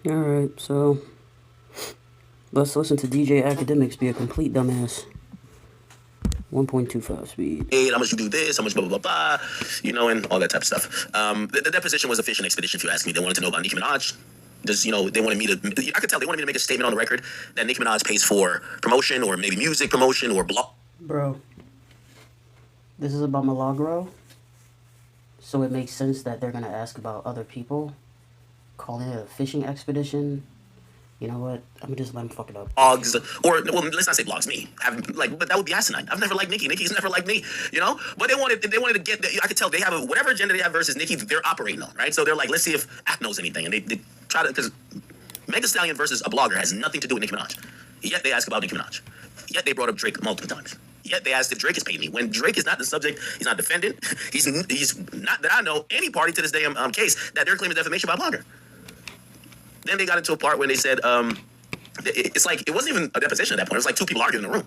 Alright, so let's listen to DJ Akademiks be a complete dumbass. 1.25 speed. Hey, how much you do this, how much blah, blah, blah, blah, and all that type of stuff. The deposition was a fishing expedition, if you ask me. They wanted to know about Nicki Minaj. They wanted me to, I could tell they wanted me to make a statement on the record that Nicki Minaj pays for promotion or maybe music promotion or blog. Bro, this is about Milagro, so it makes sense that they're going to ask about other people, calling it a fishing expedition. You know what? I'm gonna just let him fuck it up. Blogs, or well, let's not say blogs. Me, but that would be asinine. I've never liked Nicki. Nicki's never liked me, But they wanted to get. I could tell they have whatever agenda they have versus Nicki. They're operating on, right? So they're like, let's see if Act knows anything, and they try to, because Meg Thee Stallion versus a blogger has nothing to do with Nicki Minaj. Yet they ask about Nicki Minaj. Yet they brought up Drake multiple times. Yet they asked if Drake is paying me. When Drake is not the subject, he's not defendant. He's not, that I know, any party to this day case that they're claiming defamation by a blogger. Then they got into a part where they said, it's like, it wasn't even a deposition at that point. It was like two people arguing in the room.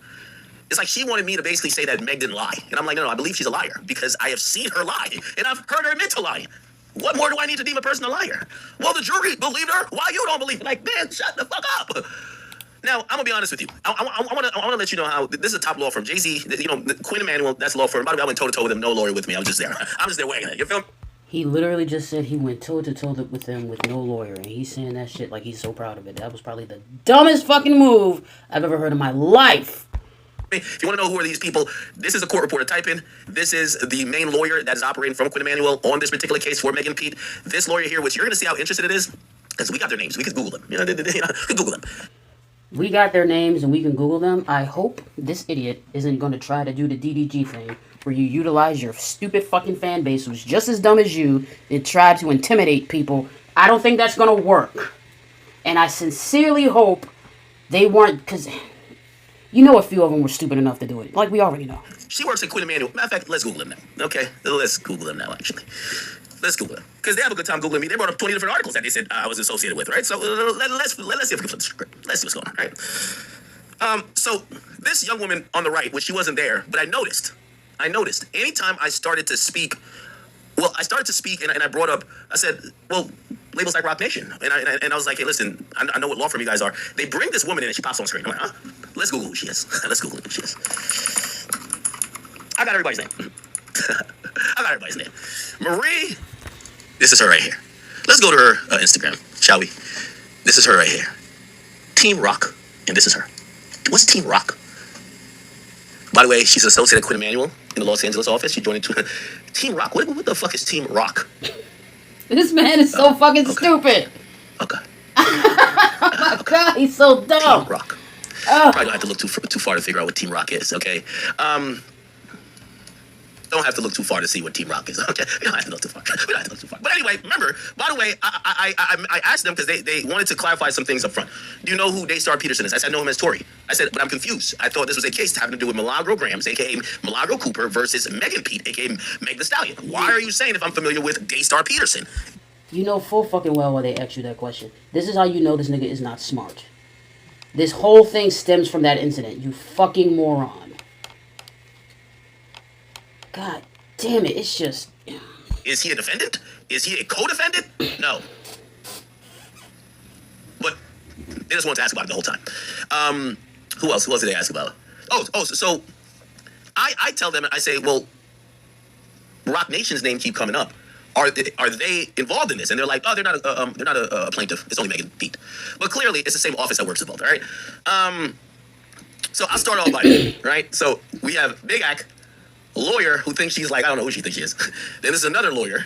It's like she wanted me to basically say that Meg didn't lie. And I'm like, no, I believe she's a liar because I have seen her lie. And I've heard her admit to lying. What more do I need to deem a person a liar? Well, the jury believed her. Why you don't believe it? Like, man, shut the fuck up. Now, I'm going to be honest with you. I want to let you know how, this is a top law firm. Jay-Z, Quinn Emanuel, that's a law firm. By the way, I went toe-to-toe with him, no lawyer with me. I'm just there. I'm just there wagging it. You feel me? He literally just said he went toe-to-toe with them with no lawyer, and he's saying that shit like he's so proud of it. That was probably the dumbest fucking move I've ever heard in my life. If you want to know who are these people, this is a court reporter. Type in. This is the main lawyer that is operating from Quinn Emanuel on this particular case for Megan Pete. This lawyer here, which you're going to see how interested it is, because we got their names. We can Google them. We can Google them. We got their names and we can Google them. I hope this idiot isn't going to try to do the DDG thing where you utilize your stupid fucking fan base who's just as dumb as you and try to intimidate people. I don't think that's going to work. And I sincerely hope they weren't, because a few of them were stupid enough to do it. Like we already know. She works at Quinn Emanuel. Matter of fact, let's Google them now. Okay? Let's Google them now, actually. Let's Google them. Because they have a good time Googling me. They brought up 20 different articles that they said I was associated with, right? So let's see if we can flip the script. Let's see what's going on, right? So this young woman on the right, which she wasn't there, but I noticed anytime I started to speak, and I brought up, I said, well, labels like Rock Nation. And I was like, hey, listen, I know what law firm you guys are. They bring this woman in and she pops on screen. I'm like, let's Google who she is. Let's Google who she is. I got everybody's name. Marie, this is her right here. Let's go to her Instagram, shall we? This is her right here. Team Rock, and this is her. What's Team Rock? By the way, she's associated with Quinn Emanuel in the Los Angeles office. She joined Team Rock. What the fuck is Team Rock? This man is so fucking stupid. Okay. Oh my God, he's so dumb. Team Rock. Probably don't have to look too far to figure out what Team Rock is, okay? Don't have to look too far to see what Team Rock is. Okay, we don't have to look too far. But anyway, remember, by the way, I asked them because they wanted to clarify some things up front. Do you know who Daystar Peterson is? I said, I know him as Tory. I said, but I'm confused. I thought this was a case having to do with Milagro Grams, a.k.a. Milagro Cooper, versus Megan Pete, a.k.a. Meg Thee Stallion. Why are you saying if I'm familiar with Daystar Peterson? You know full fucking well why they asked you that question. This is how you know this nigga is not smart. This whole thing stems from that incident, you fucking moron. God damn it, it's just... Is he a defendant? Is he a co-defendant? No. But they just wanted to ask about it the whole time. Who else did they ask about? So I tell them, I say, well, Rock Nation's name keep coming up. Are they involved in this? And they're like, oh, they're not a plaintiff. It's only Megan Pete. But clearly, it's the same office that works with both, all right? So I'll start off by, right? So we have Big Ack, a lawyer who thinks she's like, I don't know who she thinks she is. Then there's another lawyer.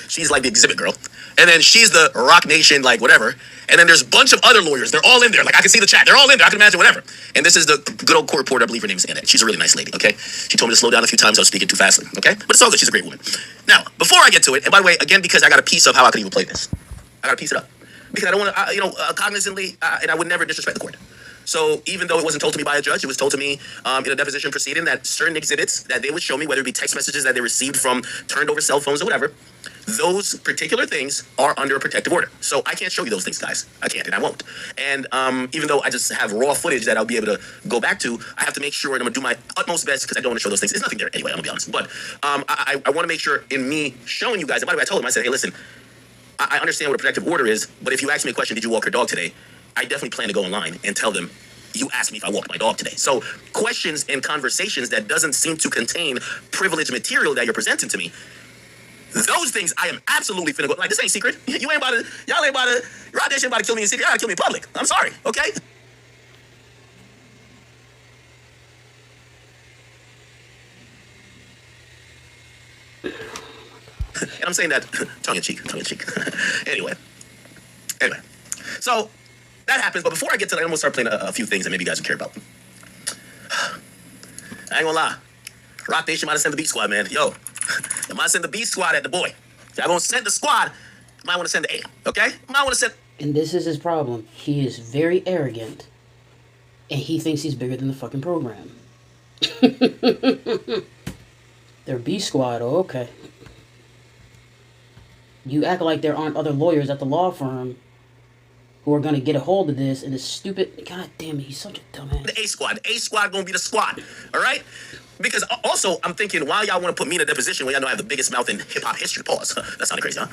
She's like the exhibit girl. And then she's the Rock Nation, like whatever. And then there's a bunch of other lawyers. They're all in there. Like I can see the chat. They're all in there. I can imagine whatever. And this is the good old court reporter. I believe her name is Annette. She's a really nice lady, okay? She told me to slow down a few times. I was speaking too fastly, okay? But it's all good. She's a great woman. Now, before I get to it, and by the way, again, because I got a piece of how I could even play this. I got to piece it up. Because I don't want to, cognizantly, and I would never disrespect the court. So even though it wasn't told to me by a judge, it was told to me in a deposition proceeding that certain exhibits that they would show me, whether it be text messages that they received from turned over cell phones or whatever, those particular things are under a protective order. So I can't show you those things, guys. I can't, and I won't. And even though I just have raw footage that I'll be able to go back to, I have to make sure, and I'm going to do my utmost best because I don't want to show those things. There's nothing there anyway, I'm going to be honest. But I want to make sure in me showing you guys, and by the way, I told them, I said, hey, listen, I understand what a protective order is, but if you ask me a question, did you walk your dog today? I definitely plan to go online and tell them, you asked me if I walked my dog today. So questions and conversations that doesn't seem to contain privileged material that you're presenting to me, those things I am absolutely finna go. Like, this ain't secret. You ain't about to, y'all ain't about to, Rod Nation about to kill me in secret. Y'all gotta kill me in public. I'm sorry, okay? And I'm saying that tongue in cheek. Anyway. So that happens, but before I get to that, I'm gonna start playing a few things that maybe you guys would care about. I ain't gonna lie. Rock Nation might have sent the beat squad, man. Yo, you might send the beat squad at the boy. If y'all gonna send the squad, you might want to send the A, okay? You might want to send. And this is his problem. He is very arrogant, and he thinks he's bigger than the fucking program. They're B squad. Oh, okay. You act like there aren't other lawyers at the law firm who are going to get a hold of this, and this stupid... God damn it, he's such a dumbass. The A squad. The A squad going to be the squad, all right? Because also, I'm thinking, why y'all want to put me in a deposition when y'all know I have the biggest mouth in hip-hop history? Pause. That sounded crazy, huh?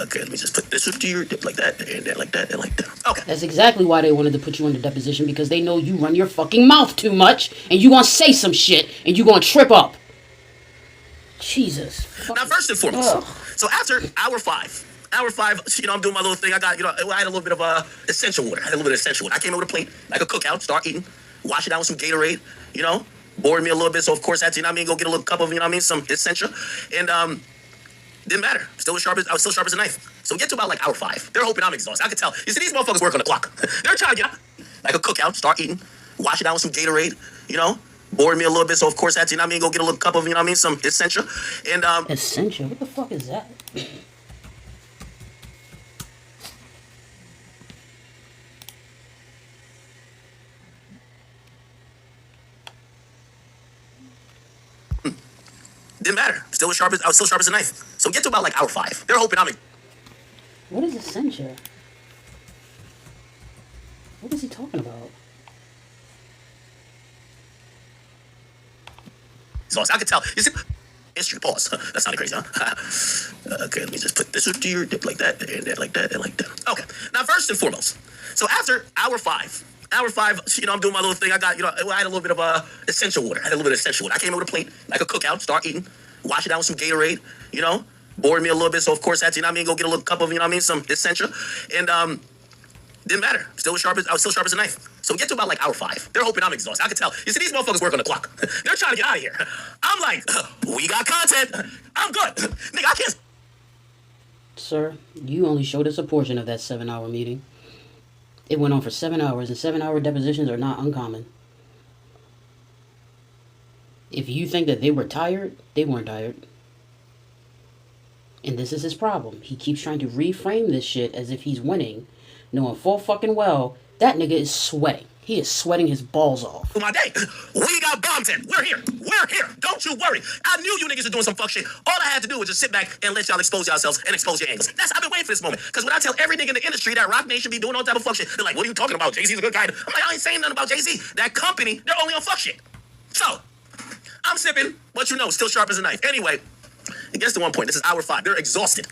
Okay, let me just put this to your dip like that, and that, like that, and like that. Okay. That's exactly why they wanted to put you in the deposition, because they know you run your fucking mouth too much, and you going to say some shit, and you going to trip up. Jesus. Now, first and foremost, so after hour five, I'm doing my little thing. I got, I had a little bit of essential water. I came over to plate, like a cookout, start eating, wash it down with some Gatorade, bored me a little bit. So, of course, I had to, go get a little cup of, some essential. And didn't matter. I was still sharp as a knife. So we get to about like hour five. They're hoping I'm exhausted. I could tell. You see, these motherfuckers work on the clock. They're trying to get out, like a cookout, start eating, wash it down with some Gatorade, bored me a little bit. So, of course, I had to, go get a little cup of, some essential. And essential? What the fuck is that? didn't matter. I was still sharp as a knife. So we get to about like hour five. They're hoping I'm. What is essential? What is he talking about? So I could tell. You see, history. Pause. That sounded crazy, huh? Okay, let me just put this to your dip like that, and that, like that, and like that. Okay. Now, first and foremost, so after hour five, I'm doing my little thing. I got, I had a little bit of essential water. I came over to plate, like a cookout, start eating, wash it down with some Gatorade, bored me a little bit. So, of course, I had to, go get a little cup of, some essential. And didn't matter. I was still sharp as a knife. So we get to about like hour five. They're hoping I'm exhausted. I could tell. You see, these motherfuckers work on the clock. They're trying to get out of here. I'm like, we got content. I'm good. Nigga, I can't. Sir, you only showed us a portion of that 7-hour meeting. It went on for 7 hours, and 7-hour depositions are not uncommon. If you think that they were tired, they weren't tired. And this is his problem. He keeps trying to reframe this shit as if he's winning, knowing full fucking well that nigga is sweating. He is sweating his balls off. My day. We got bombs in. We're here. Don't you worry. I knew you niggas were doing some fuck shit. All I had to do was just sit back and let y'all expose yourselves and expose your angles. I've been waiting for this moment. Because when I tell every nigga in the industry that Rock Nation be doing all type of fuck shit, they're like, what are you talking about? Jay-Z's a good guy. I'm like, I ain't saying nothing about Jay-Z. That company, they're only on fuck shit. So, I'm sipping, but still sharp as a knife. Anyway, it gets to one point. This is hour five. They're exhausted.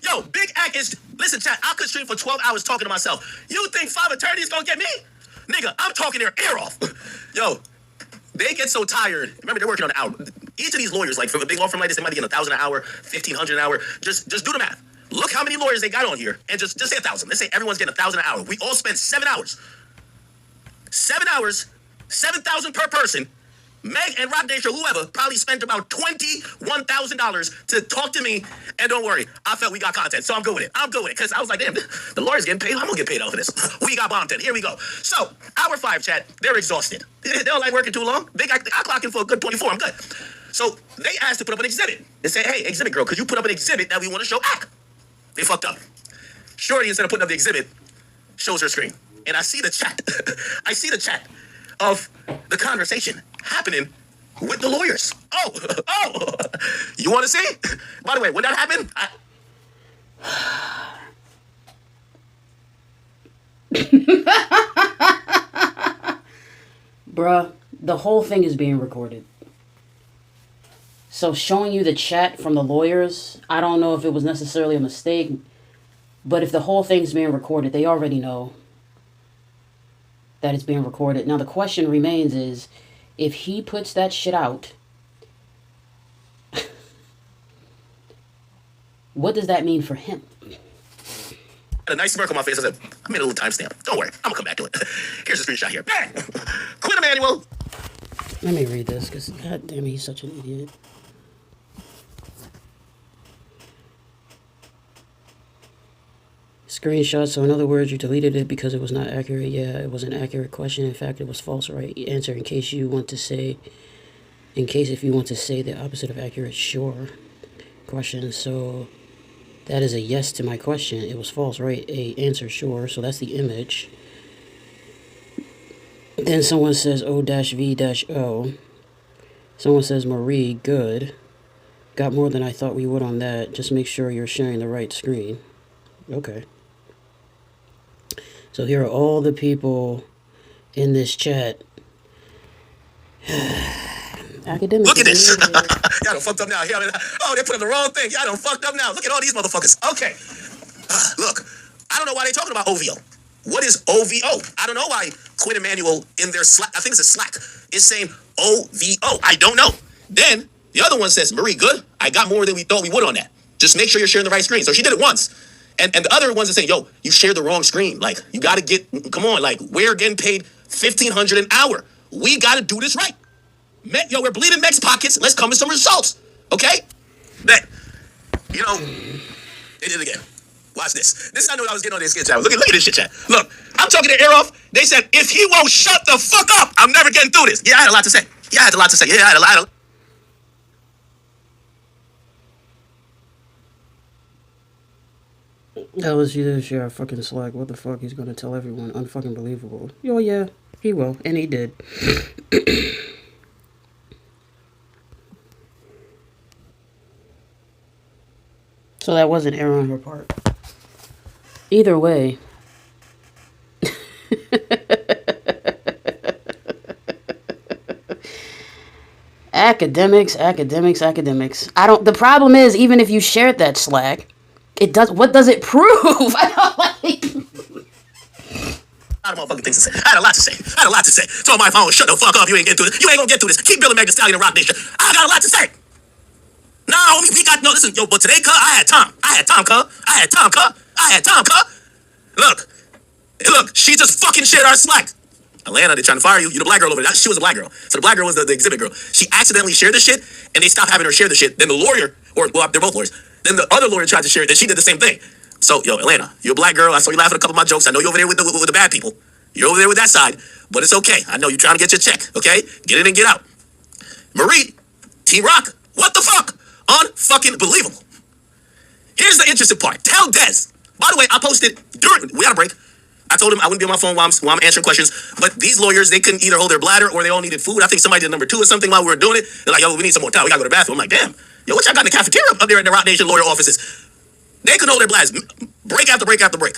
Yo, Big Act is... Listen, chat, I could stream for 12 hours talking to myself. You think 5 attorneys gonna get me? Nigga, I'm talking their ear off. Yo, they get so tired. Remember, they're working on an hour. Each of these lawyers, like from a big law firm like this, they might be getting $1,000 an hour, $1,500 an hour. Just do the math. Look how many lawyers they got on here, and just say 1,000. Let's say everyone's getting $1,000 an hour. We all spent 7 hours. 7 hours, 7,000 per person. Meg and Rob Danger, whoever, probably spent about $21,000 to talk to me. And don't worry, I felt we got content, so I'm good with it. Because I was like, damn, the lawyer's getting paid. I'm going to get paid off of this. We got content. Here we go. So, hour five, chat, they're exhausted. They don't like working too long. I clock in for a good 24. I'm good. So, they asked to put up an exhibit. They say, hey, exhibit girl, could you put up an exhibit that we want to show Ack? They fucked up. Shorty, instead of putting up the exhibit, shows her screen. And I see the chat. Of the conversation happening with the lawyers. Oh, you want to see? By the way, when that happened, Bruh, the whole thing is being recorded. So showing you the chat from the lawyers, I don't know if it was necessarily a mistake, but if the whole thing's being recorded, they already know that it's being recorded. Now the question remains is, if he puts that shit out, what does that mean for him? A nice smirk on my face. I said, I made a little timestamp. Don't worry, I'm gonna come back to it. Here's a screenshot here. Bang! Quinn Emanuel. Let me read this, because god damn it, he's such an idiot. Screenshot. So in other words, you deleted it because it was not accurate. Yeah, it was an accurate question. In fact, it was false, right? Answer in case you want to say, if you want to say the opposite of accurate, sure. Question. So that is a yes to my question. It was false, right? A answer, sure. So that's the image. Then someone says O-V-O. Someone says Marie, good. Got more than I thought we would on that. Just make sure you're sharing the right screen. Okay. So here are all the people in this chat. Akademiks. Look at this. Y'all done fucked up now. Oh, they put up the wrong thing. Y'all done fucked up now. Look at all these motherfuckers. Okay. Look, I don't know why they talking about OVO. What is OVO? I don't know why Quinn Emanuel in their Slack, I think it's a Slack, is saying OVO. I don't know. Then the other one says, Marie, good. I got more than we thought we would on that. Just make sure you're sharing the right screen. So she did it once. And the other ones are saying, yo, you shared the wrong screen. Like, you got to come on. Like, we're getting paid $1,500 an hour. We got to do this right. Yo, we're bleeding Meg's pockets. Let's come with some results. Okay? But, they did it again. Watch this. This I know I was getting on this shit chat. Look at this shit chat. Look, I'm talking to Air Off. They said, if he won't shut the fuck up, I'm never getting through this. Yeah, I had a lot to say. Yeah, I had a lot to say. Yeah, I had a lot. That was you to share a fucking Slack. What the fuck? He's gonna tell everyone. Unfucking believable. Oh yeah, he will. And he did. So that wasn't error on her part. Either way. Academics. The problem is, even if you shared that Slack, what does it prove? I don't like. I had motherfucking things to say. I had a lot to say. Told my phone, shut the fuck up. You ain't gonna get through this. Keep building Meg Thee Stallion and Rock Nation. I got a lot to say. No, listen, yo, but today, cuz, I had time, cuz. Look, she just fucking shared our Slack. Atlanta, they're trying to fire you. You're the black girl over there. She was a black girl. So the black girl was the exhibit girl. She accidentally shared the shit, and they stopped having her share the shit. Then the lawyer, they're both lawyers. Then the other lawyer tried to share it, and she did the same thing. So, yo, Atlanta, you're a black girl. I saw you laughing at a couple of my jokes. I know you're over there with the bad people. You're over there with that side, but it's okay. I know you're trying to get your check, okay? Get in and get out. Marie, T-Rock, what the fuck? Unfucking believable. Here's the interesting part. Tell Des. By the way, I posted we had a break. I told him I wouldn't be on my phone while I'm answering questions. But these lawyers, they couldn't either hold their bladder or they all needed food. I think somebody did number 2 or something while we were doing it. They're like, yo, we need some more time. We gotta go to the bathroom. I'm like, damn. Yo, what y'all got in the cafeteria up there in the Rock Nation lawyer offices? They could hold their bladders. Break after break after break.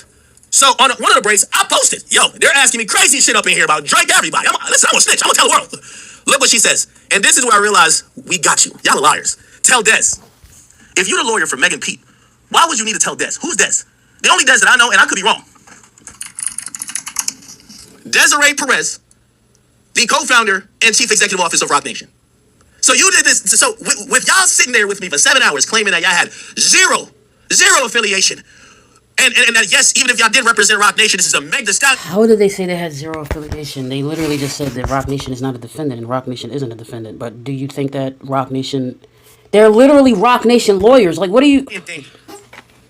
So on one of the breaks, I posted, yo, they're asking me crazy shit up in here about Drake everybody. Listen, I'm gonna snitch. I'm gonna tell the world. Look what she says. And this is where I realize we got you. Y'all are liars. Tell Des. If you're the lawyer for Megan Pete, why would you need to tell Des? Who's Des? The only Des that I know, and I could be wrong. Desiree Perez, the co-founder and chief executive officer of Rock Nation. So you did this. So with y'all sitting there with me for 7 hours claiming that y'all had zero affiliation. And that, yes, even if y'all did represent Rock Nation, this is a Meg Thee Stallion. How did they say they had zero affiliation? They literally just said that Rock Nation is not a defendant and Rock Nation isn't a defendant. But do you think that Rock Nation... They're literally Rock Nation lawyers. Like, what do you...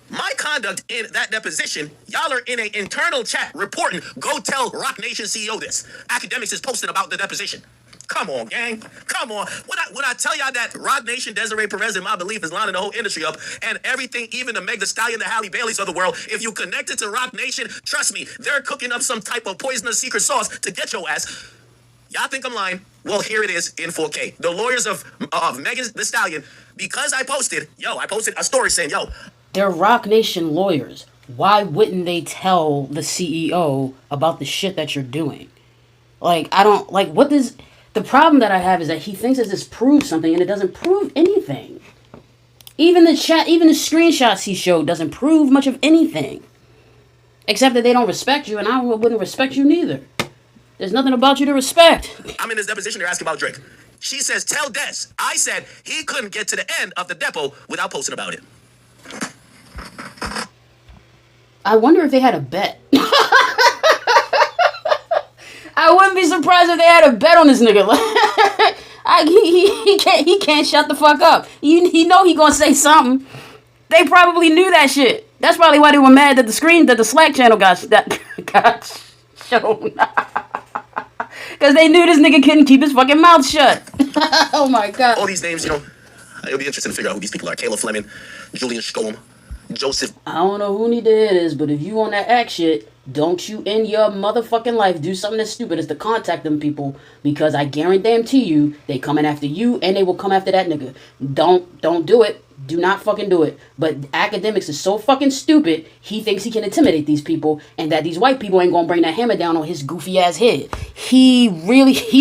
My conduct in that deposition, y'all are in an internal chat reporting, go tell Rock Nation CEO this. Akademiks is posting about the deposition. Come on, gang. Come on. When I tell y'all that Rock Nation, Desiree Perez, in my belief, is lining the whole industry up, and everything, even the Meg Thee Stallion, the Halle Baileys of the world, if you connected to Rock Nation, trust me, they're cooking up some type of poisonous secret sauce to get your ass. Y'all think I'm lying? Well, here it is in 4K. The lawyers of Megan Thee Stallion, because I posted a story saying, yo. They're Rock Nation lawyers. Why wouldn't they tell the CEO about the shit that you're doing? Like, I don't, like, what does... The problem that I have is that he thinks that this proves something, and it doesn't prove anything. Even the screenshots he showed doesn't prove much of anything. Except that they don't respect you, and I wouldn't respect you neither. There's nothing about you to respect. I'm in this deposition, they're asking about Drake. She says, tell Des, I said he couldn't get to the end of the depot without posting about it. I wonder if they had a bet. I wouldn't be surprised if they had a bet on this nigga. He can't shut the fuck up. He know he gonna say something. They probably knew that shit. That's probably why they were mad that the Slack channel got shown. Because they knew this nigga couldn't keep his fucking mouth shut. Oh my god. All these names, it'll be interesting to figure out who these people are. Kayla Fleming, Julian Scholm, Joseph. I don't know who needed it is, but if you on that act shit, don't you in your motherfucking life do something as stupid as to contact them people, because I guarantee you they coming after you and they will come after that nigga. Don't do it. Do not fucking do it. But Akademiks is so fucking stupid, he thinks he can intimidate these people and that these white people ain't gonna bring that hammer down on his goofy ass head. He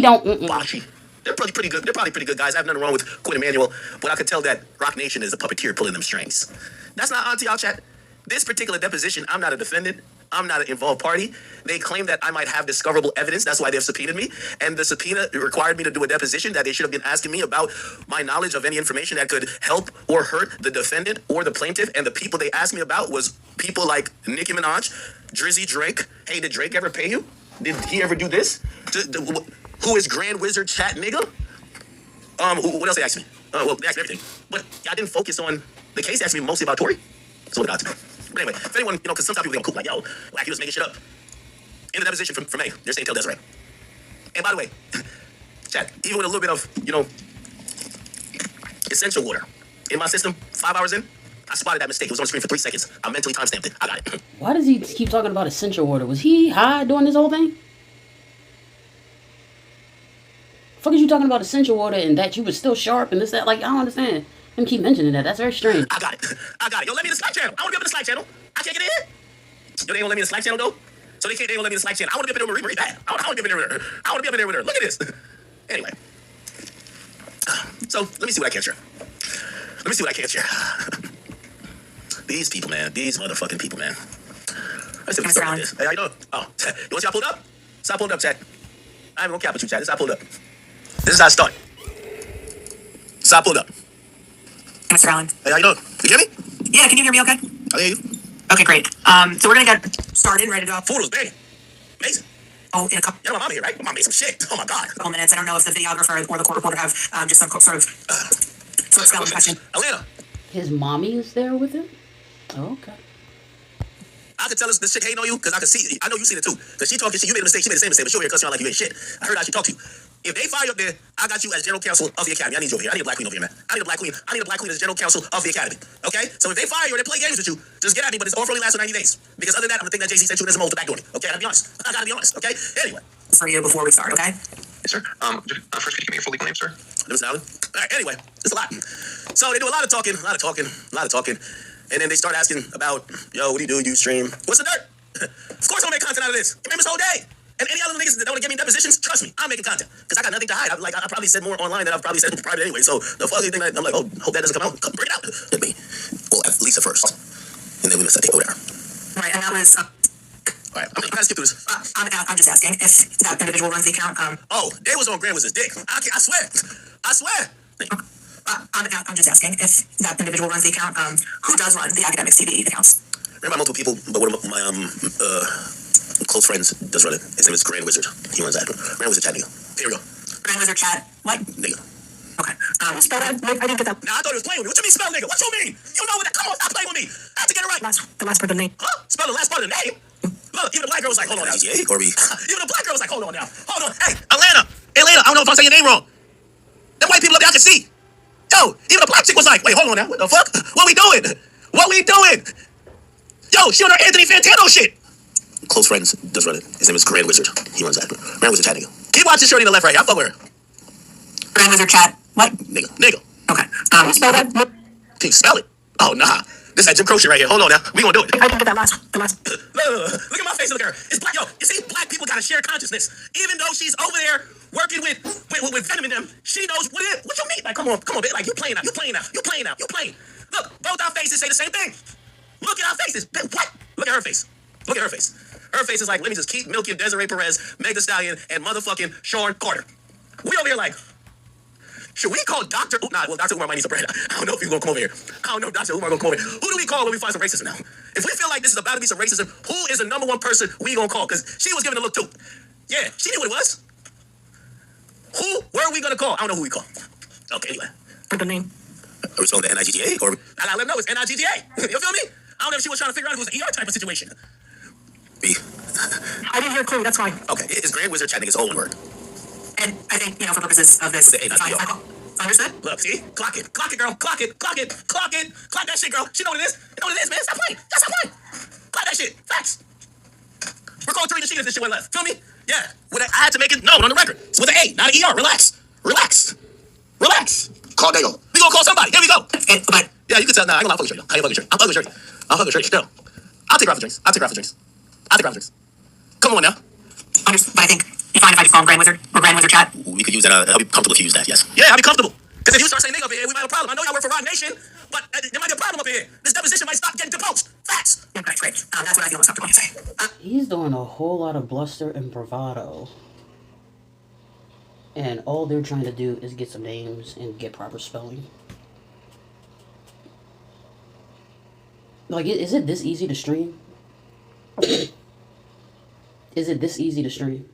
don't. Bashi. They're probably pretty good. They're probably pretty good guys. I have nothing wrong with Quinn Emanuel, but I could tell that Rock Nation is a puppeteer pulling them strings. That's not onto y'all, chat. This particular deposition, I'm not a defendant. I'm not an involved party. They claim that I might have discoverable evidence. That's why they've subpoenaed me. And the subpoena required me to do a deposition that they should have been asking me about my knowledge of any information that could help or hurt the defendant or the plaintiff. And the people they asked me about was people like Nicki Minaj, Drizzy Drake. Hey, did Drake ever pay you? Did he ever do this? Who is Grand Wizard Chat nigga? What else they asked me? Well, they asked me everything. But I didn't focus on the case. They asked me mostly about Tory. So what about it? But anyway, if anyone, because sometimes people get like, yo, he was making shit up. In the deposition from May, they're saying tell Desiree. And by the way, chat, even with a little bit of, essential water in my system, 5 hours in, I spotted that mistake. It was on the screen for 3 seconds. I mentally timestamped it. I got it. Why does he keep talking about essential water? Was he high during this whole thing? Fuck is you talking about essential water and that you was still sharp and this, that? Like, I don't understand. Him keep mentioning that. That's very strange. I got it. Yo, let me in the Slack channel. I want to be up in the Slack channel. I can't get in. Yo, they ain't gonna let me in the Slack channel, though? So they ain't gonna let me in the Slack channel. I want to be up in there with Marie bad. I want to be up in there with her. I want to be up in there with her. Look at this. Anyway. So, let me see what I can share. These people, man. These motherfucking people, man. Let's see what start with this. Hey, how you doing? Oh, you want to see how I pulled up? This is how I pulled up, chat. I ain't gonna cap with you, chat. This is how I pulled up. This is how I start. This is how I pulled up. Mr. Allen. Hey, how you doing? You hear me? Yeah, can you hear me okay? I hear you. Okay, great. So we're gonna get started, ready to go. Food was big. Amazing. Oh, in a couple. You know my mama here, right? My mama made some shit. Oh my god. Minutes. I don't know if the videographer or the court reporter have just some sort of spelling question. Atlanta. His mommy is there with him? Oh, okay. I could tell this chick hating on you because I could see. I know you seen it too. Because she talking shit. You made a mistake. She made the same mistake. But she over here cussing around like you ain't shit. I heard how she talked to you. If they fire you up there, I got you as general counsel of the academy. I need you over here. I need a black queen over here, man. I need a black queen as general counsel of the academy. Okay? So if they fire you or they play games with you, just get at me. But it's offer only lasts for 90 days. Because other than that, I'm gonna think that Jay-Z sent you in as a mole to backdoor me. Okay? I gotta be honest. Okay? Anyway. For you before we start, okay? Yes, sir. First, could you give me your full legal name, sir? Lewis Allen. All right. Anyway, it's a lot. So they do a lot of talking. And then they start asking about, yo, what do you do? You stream. What's the dirt? Of course I'm gonna make content out of this. You remember this whole day. And any other niggas that want to give me depositions, trust me, I'm making content. Because I got nothing to hide. I probably said more online than I've probably said in private anyway. So the fucking thing, I'm like, oh, hope that doesn't come out. Bring it out. Hit me. Well, at least at first. And then we must take over there. Right, and that was. All right, I'm gonna skip through this. I'm just asking if that individual runs the account. Oh, they was on Grand Wizard's dick. I swear. I'm just asking if that individual runs the account. Who does run the Akademiks TV accounts? Remember multiple people, but one of my close friends does run it. His name is Grand Wizard. He runs that. Grand Wizard Chat nigga. Here we go. Grand Wizard Chat. What? Nigga. Okay. Spell that. I didn't get that. Now I thought he was playing with me. What you mean spell nigga? What you mean? You know what? Come on, stop playing with me. I have to get it right. The last part of the name. Huh? Spell the last part of the name. Look, even the black girl was like, hold on now. Yeah, Corby. Even the black girl was like, hold on now. Hold on. Hey, Atlanta. I don't know if I'm saying your name wrong. Them white people up there, I can see. Yo, even the black chick was like, wait, hold on now. What the fuck? What we doing? Yo, she on her Anthony Fantano shit. Close friends does run it. His name is Grand Wizard. He runs that. Grand Wizard Chat nigga. Keep watching Shorty on the left right here. I fuck with her. Grand Wizard Chat. What? Nigga. Okay. Spell that. Can you spell it? Oh, nah. This is that Jim Croce right here. Hold on now. We gonna do it. I didn't get that last. Look at my face. Look at her. It's black. Yo, you see, black people gotta share consciousness. Even though she's over there working with Venom in them, she knows what it is. What you mean? Like, come on, babe. Like, you playing now. Look, both our faces say the same thing. Look at our faces. What? Look at her face. Her face is like, let me just keep milking Desiree Perez, Meg Thee Stallion, and motherfucking Sean Carter. We over here like, should we call Dr. Nah, well, Dr. Umar might need some bread. I don't know if he's gonna come over here. I don't know if Dr. Umar gonna come over here. Who do we call when we find some racism now? If we feel like this is about to be some racism, who is the number one person we gonna call? Because she was giving a look too. Yeah, she knew what it was. Who were we gonna call? I don't know who we call. Okay, anyway. Put the name. Are we calling the NIGGA? Or I gotta let them know it's NIGGA. You feel me? I don't know if she was trying to figure out if it was an ER type of situation. I didn't hear clearly, that's why. Okay, it's Grand Wizard chatting his own word. And I think, for purposes of this, It's a A, not ER. Understood? Look, see? Clock it, girl. Clock it. Clock that shit, girl. She know what it is. You know what it is, man. Stop playing. Clock that shit. Facts. We're calling Tarina Sheet if this shit went left. Feel me? Yeah. I had to make it known on the record. It's with an A, not an ER. Relax. Call Dago. We gonna call somebody. Here we go. But Yeah, you can tell. Nah, I ain't gonna lie. I'm fucking Shirley. I'll hug her Shirley. I'll take her out for drinks. Come on now. but I think you find if I just call him Grand Wizard or Grand Wizard Chat. We could use that. I'll be comfortable if you use that, yes. Yeah, I'll be comfortable. Because if you start saying nigga up here, we might have a problem. I know y'all work for Rock Nation, but there might be a problem up here. This deposition might stop getting deposed. Facts. Okay, great. That's what I feel most comfortable to say. He's doing a whole lot of bluster and bravado. And all they're trying to do is get some names and get proper spelling. Like, is it this easy to stream? Is it this easy to stream?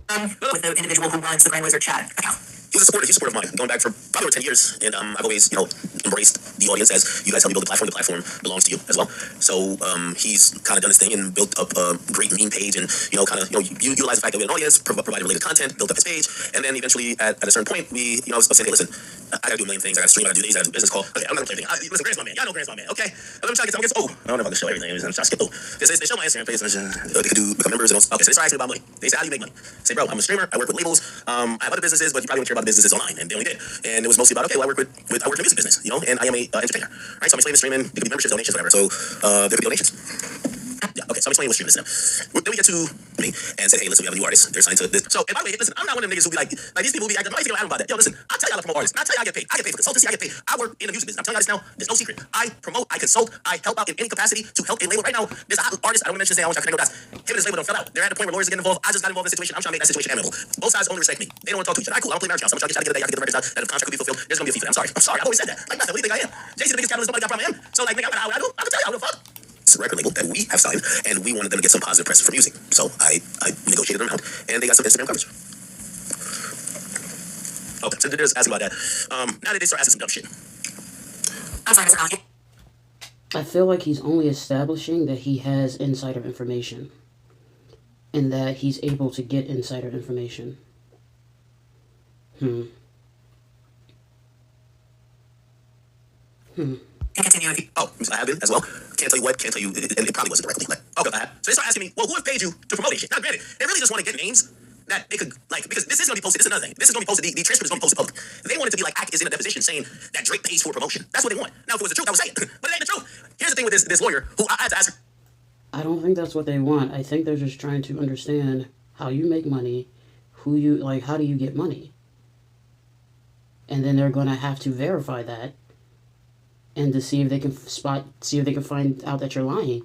With the individual who runs the Grand Wizard Chat account. He's a supporter of mine, going back for probably over 10 years, and I've always, embraced the audience as you guys help me build the platform. The platform belongs to you as well. So he's kind of done his thing and built up a great meme page, and you utilize the fact that we had an audience, provided related content, built up his page, and then eventually at a certain point, I was saying, hey, listen, I gotta do a million things. I gotta stream, I gotta do these, I gotta do business call. Okay, I'm not gonna play anything. Listen, Grant's my man. Y'all know Grant's my man. Okay, let me try to get. I don't know if I can show everything. I'm trying to skip through. They show my Instagram page. They can become members. Okay, so they start asking me about money. They say, how do you make money? I say, bro, I'm a streamer. I work with labels. I have other businesses, but you probably don't care about the businesses online. And they only did. And it was mostly about, okay, well, I work in the music business, and I am a entertainer. Right? So I'm explaining the streaming. There could be memberships, donations, whatever. So there could be donations. Yeah, okay, so I'm explaining what streaming is now. Then we get to me and say, hey, listen, we have a new artist. They're signed to this. So, and by the way, listen, I'm not one of them niggas who be like these people who be acting, I'm not even about that. Yo, listen, I'll tell y'all to promote artists. And I'll tell y'all I get paid. I get paid for consultancy, I get paid. I work in the music business. I'm telling y'all this now, there's no secret. I promote, I consult, I help out in any capacity to help a label. Right now, there's an artist, I don't want to mention his name, I want y'all to connect with us. Him and his label don't fell out. They're at the point where lawyers are getting involved. I just got involved in the situation. I'm trying to make that situation amicable. Both sides only respect me. They don't want to talk to each other. All right, cool, I don't play marriage house. I'm trying to get the day, I can get the records out, that if the contract could be fulfilled, there's gonna be a fee for that. I'm sorry. I've always said that. Like nothing, what do you think I am? JC the biggest capitalist, nobody got problem I am. So like, nigga, I do. I can tell y'all what the fuck. It's a record label that we have signed, and we wanted them to get some positive press for music. So I negotiated them out, and they got some Instagram coverage. Okay, so they're just asking about that. Now that they start asking some dumb shit. I'm sorry, Mr. Collins. I feel like he's only establishing that he has insider information. And that he's able to get insider information. Continue. Oh, I have been as well. Can't tell you what, can't tell you, and it probably wasn't directly. Like, okay, I have. So they start asking me, well, who have paid you to promote this shit? Now, granted, they really just want to get names that they could, like, because this is going to be posted. This is another thing. This is going to be posted. The transcript is going to be posted public. They want it to be like Ak is in a deposition saying that Drake pays for promotion. That's what they want. Now, if it was the truth, I would say it. But it ain't the truth. Here's the thing with this lawyer who I had to ask her. I don't think that's what they want. I think they're just trying to understand how you make money, how do you get money? And then they're going to have to verify that and to see if they can find out that you're lying.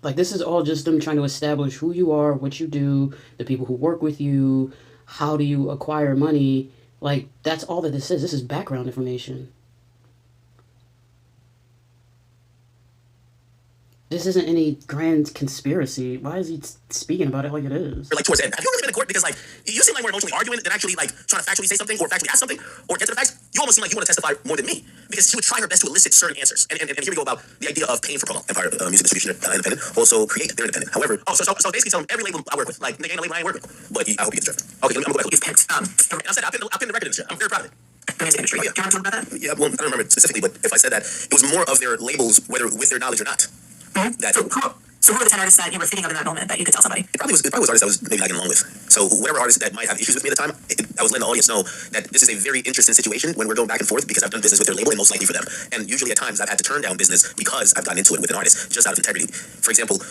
Like, this is all just them trying to establish who you are, what you do, the people who work with you, how do you acquire money. Like, that's all that this is. This is background information. This isn't any grand conspiracy. Why is he speaking about it like it is? Or like towards the end. Have you ever been in court? Because like you seem like more emotionally arguing than actually like trying to factually say something or factually ask something or get to the facts. You almost seem like you want to testify more than me because she would try her best to elicit certain answers. And here we go about the idea of paying for promo. Empire Music Distribution Independent. Also create. They're independent. However, so basically tell them every label I work with. Like nigga, ain't a label I ain't working with. But I hope you get the drift. Okay, I'm going to go back. And I said I'll pin the record in this shit. I'm very proud of it. Do you want to talk about that? Yeah, well, I don't remember specifically, but if I said that, it was more of their labels, whether with their knowledge or not. So So who were the 10 artists that you were thinking of in that moment that you could tell somebody? It probably was artists I was maybe not getting along with. So whatever artist that might have issues with me at the time, I was letting the audience know that this is a very interesting situation when we're going back and forth because I've done business with their label and most likely for them. And usually at times I've had to turn down business because I've gotten into it with an artist just out of integrity. For example,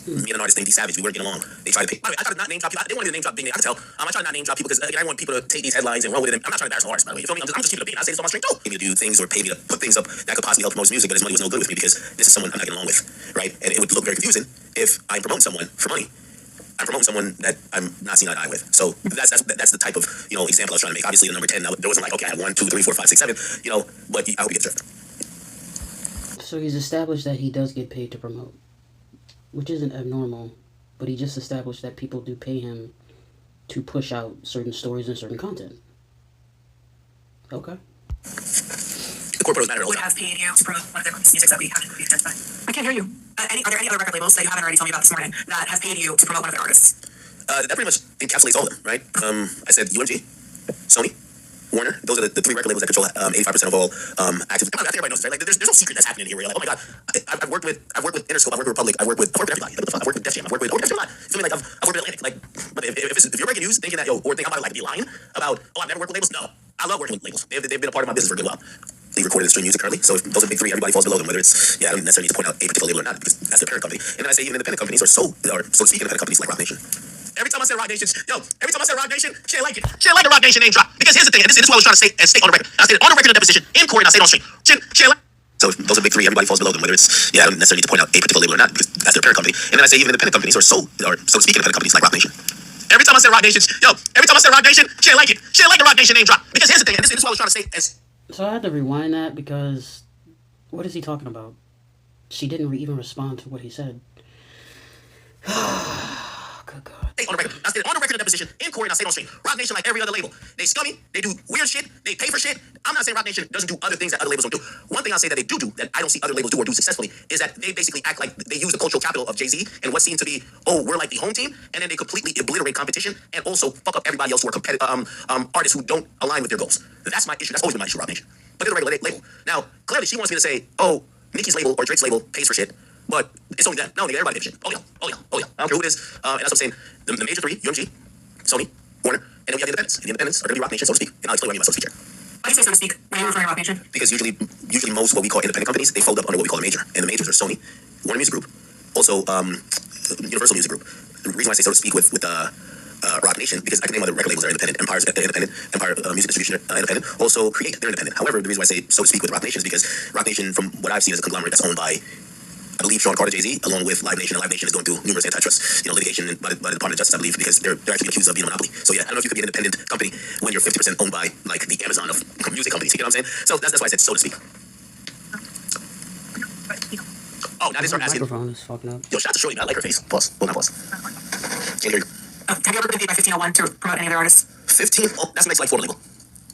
me and an artist named D Savage, we weren't getting along. They tried to pay. By the way, I tried to not name drop people. They wanted to name drop big name. I could tell. I tried to not name drop people because I want people to take these headlines and run with them. I'm not trying to embarrass the artist, by the way. You feel me? I'm just keeping it a beat. I say this on my string too. Pay me to do things or pay me to put things up that could possibly help promote his music, but his money was no good with me because this is someone I'm not getting along with, right? And it would look very confusing if I'm promoting someone for money. I'm promoting someone that I'm not seeing eye to eye with. So that's the type of example I was trying to make. Obviously, the number 10. Now, there wasn't like, okay, I had 1, 2, 3, 4, 5, 6, 7. But I hope you get the drift. So he's established that he does get paid to promote, which isn't abnormal. But he just established that people do pay him to push out certain stories and certain content. Okay. The corporate matter. Would have paid you to promote one of their music that we have to identify. I can't hear you. Are there any other record labels that you haven't already told me about this morning that have paid you to promote one of their artists? That pretty much encapsulates all of them, right? I said UMG, Sony, Warner. Those are the 3 record labels that control 85% of all active. I think everybody knows this, right? Like, there's no secret that's happening here. Where you're like, oh my god, I've worked with Interscope, I've worked with Republic, I've worked with everybody. I've worked with Def Jam, I've worked with everybody a lot. You feel me? Like I've worked with Atlantic. Like, but if you're breaking news thinking that or think I'm about to be lying about I've never worked with labels, no, I love working with labels. They've been a part of my business for a good while. They recorded and stream music currently, so if those are big 3, everybody falls below them. Whether it's I don't necessarily need to point out a particular label or not because that's their parent company. And then I say even independent companies or so to speak, independent companies like Rock Nation. Every time I say Rock Nation, she ain't like it. She ain't like the Rock Nation name drop. Because here's the thing, and this is what I was trying to say and state on the record. I said it on the record in the deposition, in court, and I say it on stream. She ain't like. So those are big 3, everybody falls below them. Whether it's I don't necessarily need to point out a particular label or not because that's their parent company. And then I say even independent companies or so to speak, independent companies like Rock Nation. Every time I say Rock Nation, she ain't like it. She ain't like the Rock Nation name drop. Because here's the thing, and this is what I was trying to say and. So I had to rewind that because what is he talking about? She didn't even respond to what he said. Good God. On the record. I said on the record in the deposition, in court, and I say it on stream. Rock Nation, like every other label, they scummy, they do weird shit, they pay for shit. I'm not saying Rock Nation doesn't do other things that other labels don't do. One thing I'll say that they do that I don't see other labels do or do successfully is that they basically act like they use the cultural capital of Jay-Z and what's seen to be, we're like the home team, and then they completely obliterate competition and also fuck up everybody else who are competitive artists who don't align with their goals. That's my issue. That's always been my issue, Rock Nation. But they're a regular label. Now, clearly she wants me to say, Nicki's label or Drake's label pays for shit. But it's only them. No, nigga, everybody pays shit. Oh yeah. I don't care who it is. And that's what I'm saying. The major 3, UMG, Sony, Warner, and then we have the independents. And the independents are going to be Rock Nation, so to speak. And I'll explain what I mean by so to speak here. Why do you say so to speak? When are you referring to Rock Nation? Because usually most what we call independent companies, they fold up under what we call a major. And the majors are Sony, Warner Music Group, also Universal Music Group. The reason why I say so to speak with Rock Nation, because I can name other record labels that are independent. Empire's independent. Empire Music Distribution independent. Also Create, they're independent. However, the reason why I say so to speak with Rock Nation is because Rock Nation, from what I've seen, is a conglomerate that's owned by, I believe, Sean Carter, Jay-Z, along with Live Nation. And Live Nation is going through numerous antitrust, litigation by the Department of Justice, I believe, because they're actually accused of being a monopoly. So yeah, I don't know if you could be an independent company when you're 50% owned by like the Amazon of music companies. You know what I'm saying? So that's why I said so to speak. Oh, now they start asking. Microphone is fucking up. Yo, shout out to Shorty, man. I like her face. Pause. Well, not pause. Can't hear you. Have you ever been paid by 1501 to promote any of their artists? 15? Oh, that's Meg's like former label.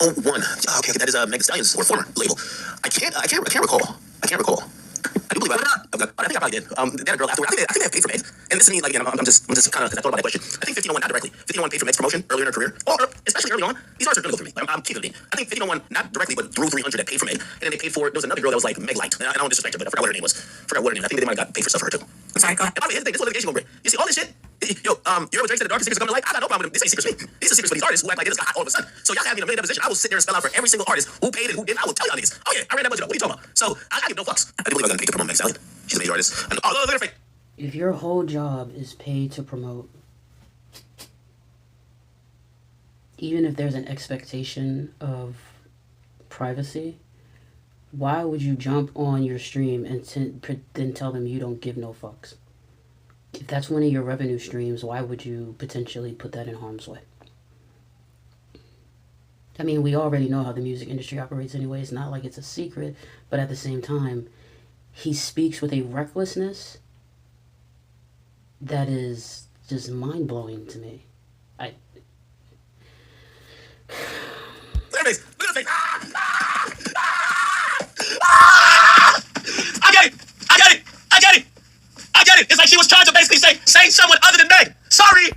Oh, 1. Okay, that is Meg Stallion's or former label. I can't recall. I do believe I think I probably did. They had a girl afterward. I think they have paid for Meg. And this is me, like, again, I'm just kind of, I thought about that question. I think 1501, not directly. 1501 paid for Meg's promotion earlier in her career, or especially early on. These artists are going to go through me. I'm keeping it. I think 1501, not directly, but through 300 that paid for Meg. And then they paid for, there was another girl that was like Meg Light. And I don't disrespect her, but I forgot what her name was. I think they might have got paid for stuff for her too. Sorry, go ahead. And by the way, here's the thing, this is what litigation gonna bring. You see all this shit? Yo, you're with Drake's the darkest secrets are coming to light. I got no problem with them. This ain't secrets for me. These are secrets for these artists who act like they just got hot all of a sudden. So y'all have me in a million deposition. I will sit there and spell out for every single artist who paid and who didn't. I will tell y'all niggas. Oh yeah, I ran that budget up. What are you talking about? So I give no fucks. I do believe I got paid to promote Meg Stallion. She's a major artist. And look at her face. If your whole job is paid to promote, even if there's an expectation of privacy, why would you jump on your stream and then tell them you don't give no fucks? If that's one of your revenue streams, why would you potentially put that in harm's way? I mean, we already know how the music industry operates anyway. It's not like it's a secret, but at the same time, he speaks with a recklessness that is just mind-blowing to me. Look at her face. Look at her face. I get it. It's like she was trying to basically say someone other than Meg. Sorry.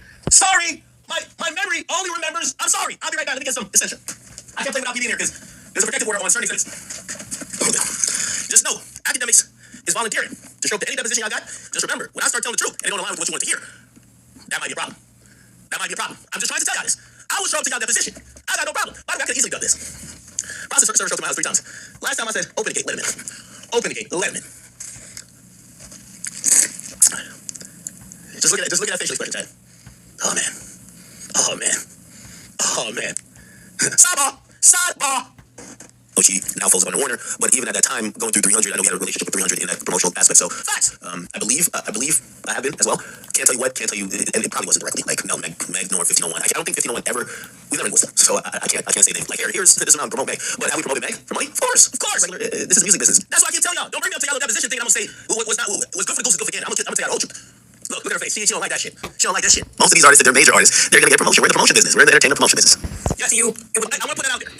My memory only remembers. I'm sorry. I'll be right back. Let me get some essential. I can't play without being here because there's a protective order on certain things. Just know, Akademiks is volunteering. to show up to any deposition y'all got, just remember, when I start telling the truth and it don't align with what you want to hear, that might be a problem. That might be a problem. I'm just trying to tell y'all this. I will show up to y'all deposition. I got no problem. By the way, I could easily done this. Process server showed up to my house 3 times. Last time I said, open the gate, let him in. Open the gate, let him in. Just look at that facial expression, Chad. Oh man. Oh man. Oh man. Sidebar. Oh, she now falls under Warner, but even at that time, going through 300, I know we had a relationship with 300 in that promotional aspect. So facts. I believe I have been as well. Can't tell you what. Can't tell you, and it probably wasn't directly like no Meg nor 1501. I don't think 1501 ever. We never was them. So I can't say anything. Like here's this amount to promote Meg, but have we promoted Meg for money? Of course. Regular, this is music business. That's why I keep telling y'all. Don't bring me up to y'all deposition thing. I'm gonna say what's good for the goose is good for the gander. I'm gonna tell y'all the whole truth. Look at her face. She don't like that shit. She don't like that shit. Most of these artists, if they're major artists, they're gonna get promotion. We're in the promotion business. We're in the entertainment promotion business. Yes, I want to put that out there.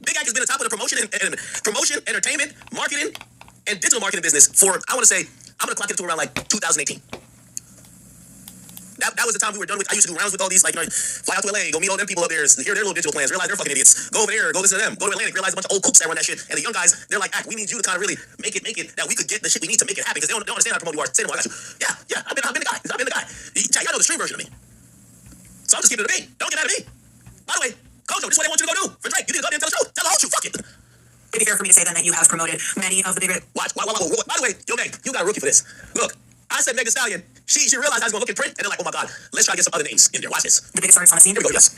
Big Act has been on top of the promotion and entertainment, marketing, and digital marketing business for, I want to say, I'm going to clock it to around like 2018. That was the time we were done with. I used to do rounds with all these, like, fly out to LA, go meet all them people up there, hear their little digital plans, realize they're fucking idiots. Go over there, go listen to them, go to Atlantic, realize a bunch of old cooks that run that shit. And the young guys, they're like, we need you to kind of really make it that we could get the shit we need to make it happen because they don't understand how to promote you are. Say to them, I got you. Yeah, I've been the guy. Y'all know the stream version of me. So I'm just keeping it to me. Don't get out of me. By the way, Kojo, this is what I want you to go do for Drake. You need to go there and tell the truth. Tell the whole truth. Fuck it. It'd be fair for me to say then that you have promoted many of the bigger. Watch. By the way, yo, Meg, you got a rookie for this. Look, I said Meg Thee Stallion. She realized I was going to look in print, and they're like, oh my God, let's try to get some other names in there. Watch this. The biggest artist on the scene. Here we go, yes.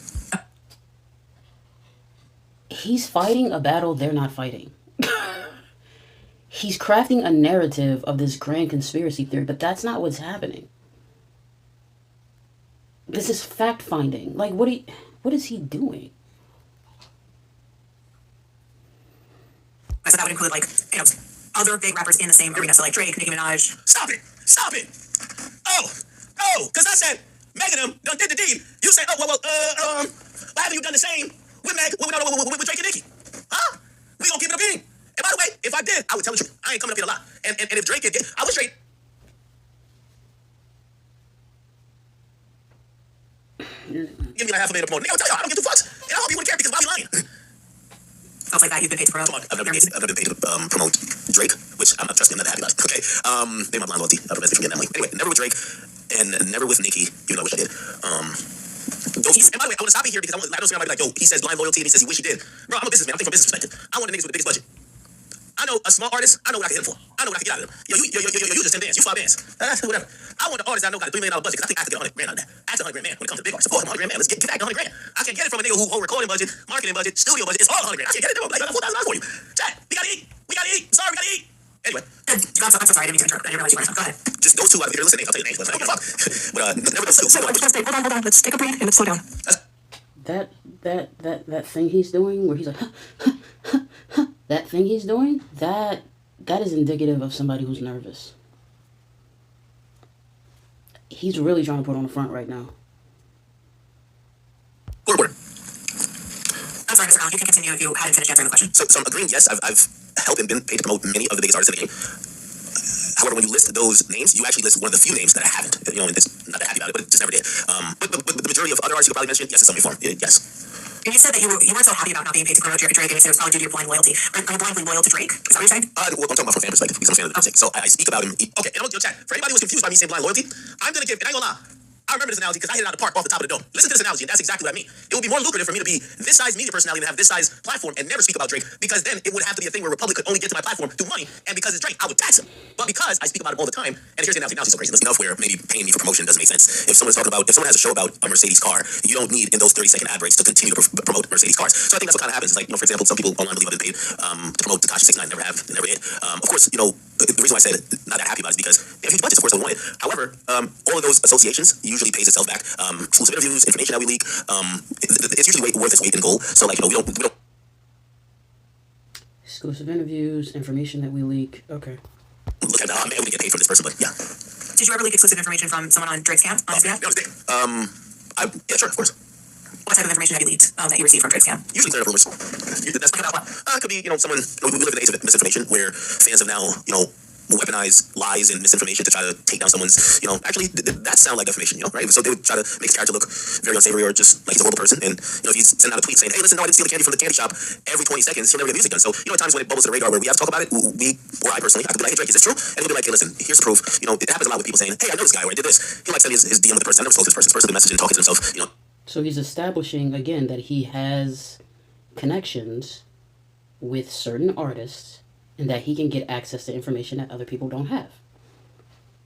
He's fighting a battle they're not fighting. He's crafting a narrative of this grand conspiracy theory, but that's not what's happening. This is fact-finding. Like, what is he doing? So that would include, like, other big rappers in the same arena. So, like, Drake, Nicki Minaj. Stop it. Oh, because I said, Meg and them done did the deed. You say, why haven't you done the same with Meg, with Drake and Nicki? Huh? We gonna keep it a bean. And by the way, if I did, I would tell the truth. I ain't coming up here a lot. And if Drake did, I was straight. Give me like half a minute to promote. Nigga, I'll tell y'all, I don't give 2 fucks. And I hope you wouldn't care because Bobby lying. Stuff like that you've been paid to promote. I've never been paid to promote Drake, which I'm not happy about. Okay. They my blind loyalty. I'll from getting that money. Anyway, never with Drake and never with Nicki, even though I wish I did. And by the way, I want to stop it here because I don't see somebody like, yo, he says blind loyalty and he says he wish he did. Bro, I'm a businessman. I'm thinking from a business perspective. I want the niggas with the biggest budget. I know a small artist, I know what I can hit him for. I know what I can get out of them. Yo, you just 10 bands, you 5 bands. Whatever. I want the artist I know got a $3 million budget because I think I could get $100 grand out of that. That's $100 grand, man. When it comes to big artists, of course, $100 grand, man. Let's get back to $100 grand. I can't get it from a nigga who whole recording budget, marketing budget, studio budget. It's all $100 grand. I can't get it. Like $4,000 for you. Chat, we gotta eat. Sorry, we gotta eat. Anyway. I'm so sorry, I didn't mean to interrupt. I didn't realize you were on. Go ahead. Just those 2 out of here listening. I'll tell you the names, but I don't give a fuck. But never those 2. I just want to say, hold on. Let's take a breath and let's slow down. That thing he's doing where he's like, that thing he's doing, that is indicative of somebody who's nervous. He's really trying to put on the front right now. Word. I'm sorry, Mr. Brown. You can continue if you hadn't finished answering the question. So I'm agreeing, yes, I've helped and been paid to promote many of the biggest artists in the game. However, when you list those names, you actually list one of the few names that I haven't. And it's not that happy about it, but it just never did. But the majority of other artists you could probably mention, yes, in some way form. Yes. And you said that you weren't so happy about not being paid to promote Drake, and you said it was probably due to your blind loyalty. Are you blindly loyal to Drake? Is that what you're saying? Well, I'm talking about from a fan perspective because I'm a fan of the music. So I speak about him. Okay, and I'll chat. For anybody who's confused by me saying blind loyalty, I'm going to give, and I ain't gonna lie, I remember this analogy because I hit it out of the park off the top of the dome. Listen to this analogy, and that's exactly what I mean. It would be more lucrative for me to be this size media personality and have this size platform and never speak about Drake because then it would have to be a thing where Republic could only get to my platform through money, and because it's Drake, I would tax him. But because I speak about him all the time, and here's the analogy. Analogy's so crazy. There's enough where maybe paying me for promotion doesn't make sense. If someone has a show about a Mercedes car, you don't need in those 30-second ad breaks to continue to promote Mercedes cars. So I think that's what kind of happens. Like, for example, some people online believe I've been paid to promote Tekashi 6ix9ine. Never have, never did. Of course, the reason why I said not that happy about it is because they have huge budgets, of course, they want it. However, all of those associations usually pays itself back. Exclusive interviews, information that we leak, it's usually worth its weight in gold. So, like, we don't. Exclusive interviews, information that we leak. Okay. Look at man, we get paid from this person, but yeah. Did you ever leak exclusive information from someone on Drake's camp? On his camp? Yeah, sure, of course. What type of information have you leaked that you received from Drake's camp? Usually clear up rumors. That's like about what? It could be, someone. We live in the age of misinformation where fans have now, weaponize lies and misinformation to try to take down someone's, actually, that sounds like defamation, right? So they would try to make his character look very unsavory or just like he's a horrible person. And, if he's sending out a tweet saying, hey, listen, no, I didn't steal the candy from the candy shop, every 20 seconds, he'll never get music done. So, at times when it bubbles to the radar where we have to talk about it, or I personally, I could be like, hey, Drake, is this true? And he'll be like, hey, listen, here's the proof. It happens a lot with people saying, hey, I know this guy, or I did this. He send his DM with the person. I never spoke to this person. This person messaging, talking to himself, So he's establishing, again, that he has connections with certain artists and that he can get access to information that other people don't have.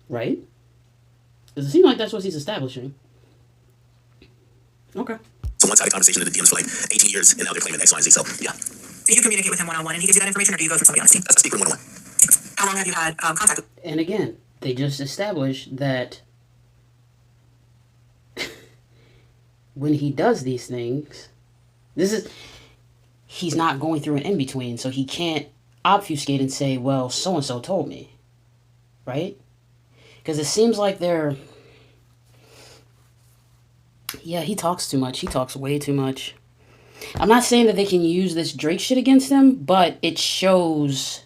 Right? Does it seem like that's what he's establishing? Okay. It's a one-sided conversation in the DMs for like 18 years, and now they're claiming X, Y, and Z. So, yeah. Do you communicate with him one-on-one and he gives you that information, or do you go through somebody on his team? That's speaking one-on-one. How long have you had contact with? And again, they just established that when he does these things, he's not going through an in-between, so he can't obfuscate and say, well, so-and-so told me. Right? Because it seems like he talks too much. He talks way too much. I'm not saying that they can use this Drake shit against him, but it shows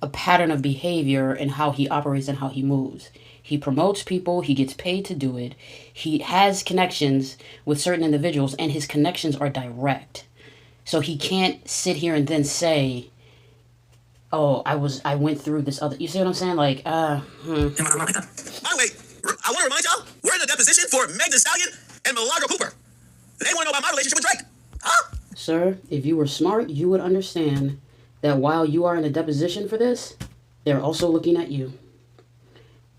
a pattern of behavior and how he operates and how he moves. He promotes people. He gets paid to do it. He has connections with certain individuals, and his connections are direct. So he can't sit here and then say, oh, I went through this other... You see what I'm saying? Like, By the way, I want to remind y'all, we're in the deposition for Meg Thee Stallion and Milagro Cooper. They want to know about my relationship with Drake. Huh? Sir, if you were smart, you would understand that while you are in a deposition for this, they're also looking at you.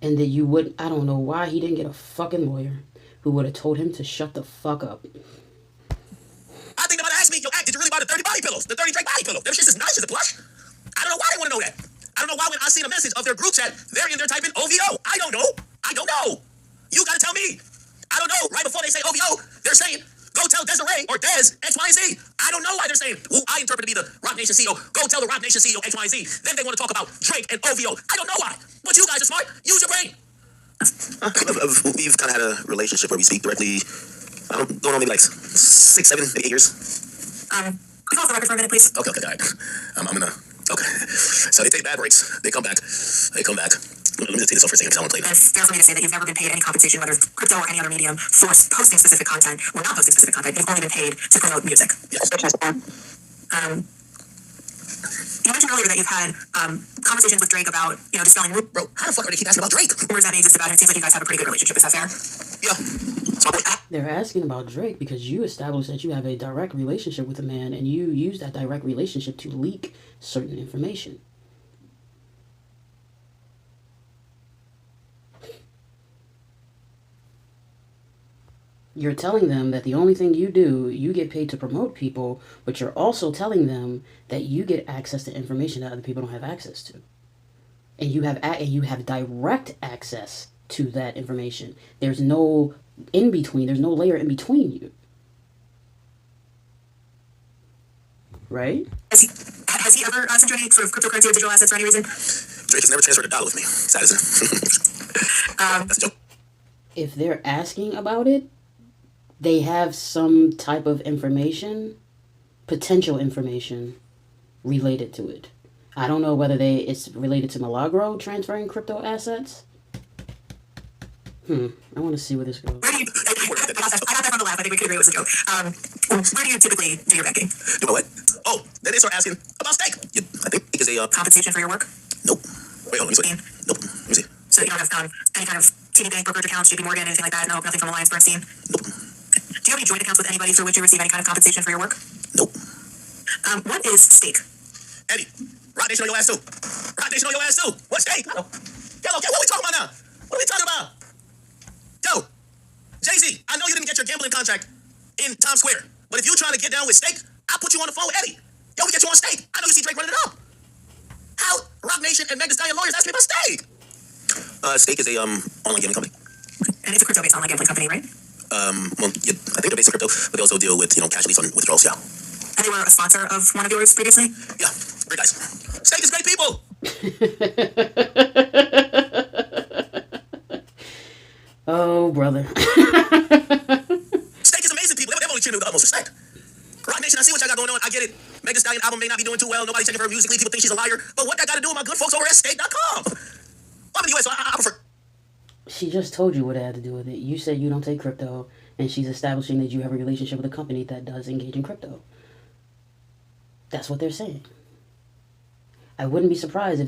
And that you would... I don't know why he didn't get a fucking lawyer who would have told him to shut the fuck up. I think they might ask me, yo, did you really buy the 30 body pillows? The 30 Drake body pillows? Them shit's is nice as a plush. I don't know why they want to know that. I don't know why when I see a message of their group chat, they're in there typing OVO. I don't know. You gotta tell me. I don't know. Right before they say OVO, they're saying, go tell Desiree or Des X, Y, and Z. I don't know why they're saying, who I interpret to be the Rock Nation CEO. Go tell the Rock Nation CEO X, Y, and Z. Then they want to talk about Drake and OVO. I don't know why. But you guys are smart. Use your brain. We've kind of had a relationship where we speak directly. I don't know, maybe like 6, 7, maybe 8 years. Can you hold the record for a minute, please? Okay, all right. I'm gonna. Okay. So they take bad breaks. They come back. Let me just take this off for a second because I want to play It's fair for me to say that you've never been paid any compensation, whether crypto or any other medium, for posting specific content or not posting specific content. You've only been paid to promote music. Yes. You mentioned earlier that you've had conversations with Drake about, dispelling rumors. Bro, how the fuck are they keep asking about Drake? That may exist about him. It seems like you guys have a pretty good relationship. Is that fair? Yeah. They're asking about Drake because you established that you have a direct relationship with a man, and you use that direct relationship to leak certain information. You're telling them that the only thing you do, you get paid to promote people, but you're also telling them that you get access to information that other people don't have access to. And you have direct access to that information. There's no in between. There's no layer in between you. Right? Has he ever sent you any sort of cryptocurrency or digital assets for any reason? Drake has never transferred a dollar with me. Sad as it. That's a joke. If they're asking about it, they have some type of information, potential information, related to it. I don't know whether it's related to Milagro transferring crypto assets. I want to see where this goes. I got that from the lab. I think we could agree it was a joke. Where do you typically do your banking? Do what? Oh, then they start asking about stake. Yeah, I think it's a compensation for your work? Nope. Wait, hold on. Let me see. Nope. Let me see. So you don't have any kind of TD Bank brokerage accounts, JP Morgan, anything like that? No, nothing from Alliance Bernstein? Nope. Do you have any joint accounts with anybody through which you receive any kind of compensation for your work? Nope. What is stake? Eddie, Rock Nation on your ass too. Rock Nation on your ass too. What's stake? Hello, what are we talking about now? What are we talking about? Yo, Jay-Z, I know you didn't get your gambling contract in Times Square, but if you're trying to get down with stake, I'll put you on the phone with Eddie. Yo, we get you on stake. I know you see Drake running it up. How Rock Nation and Meg Thee Stallion lawyers ask me about stake? Stake is a online gambling company. And it's a crypto-based online gambling company, right? Well, yeah, I think they're based in crypto, but they also deal with, cash release on withdrawals, yeah. And they were a sponsor of one of yours previously? Yeah, great guys. Stake is great people. Oh, brother. Stake is amazing people. They've only treated me with the utmost respect. Rock Nation, I see what y'all got going on. I get it. Meg Thee Stallion album may not be doing too well. Nobody checking for her musically. People think she's a liar. But what that got to do with my good folks over at Stake.com? I'm in the US, so I prefer. She just told you what it had to do with it. You said you don't take crypto, and she's establishing that you have a relationship with a company that does engage in crypto. That's what they're saying. I wouldn't be surprised if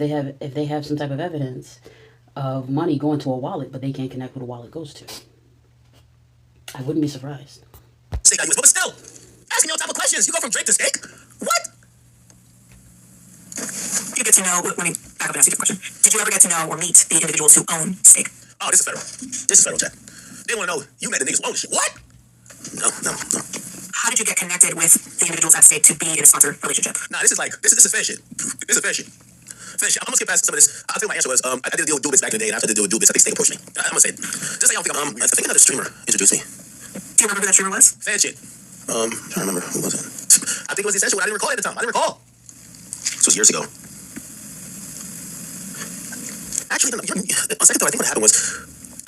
they have some type of evidence of money going to a wallet, but they can't connect what a wallet goes to. I wouldn't be surprised. Stake US, but still, asking all type of questions. You go from Drake to Stake? What? You get to know, let me back up and ask you a question. Did you ever get to know or meet the individuals who own Stake? Oh, this is federal. This is federal chat. They want to know you met the niggas who own this shit. What? No. How did you get connected with the individuals at Stake to be in a sponsored relationship? Nah, this is fair shit. This is fair shit. Fair shit. I'm gonna skip past some of this. I'll tell you my answer was, I did a deal with Dubits back in the day, and after the deal with Dubits, I think Stake approached me. I'm gonna say it. Just like I don't think I think another streamer introduced me. Do you remember who that streamer was? Fair shit. I'm trying to remember. Who was it? I think it was the Essential, but I didn't recall it at the time. I didn't recall. This was years ago. Actually, on second thought, I think what happened was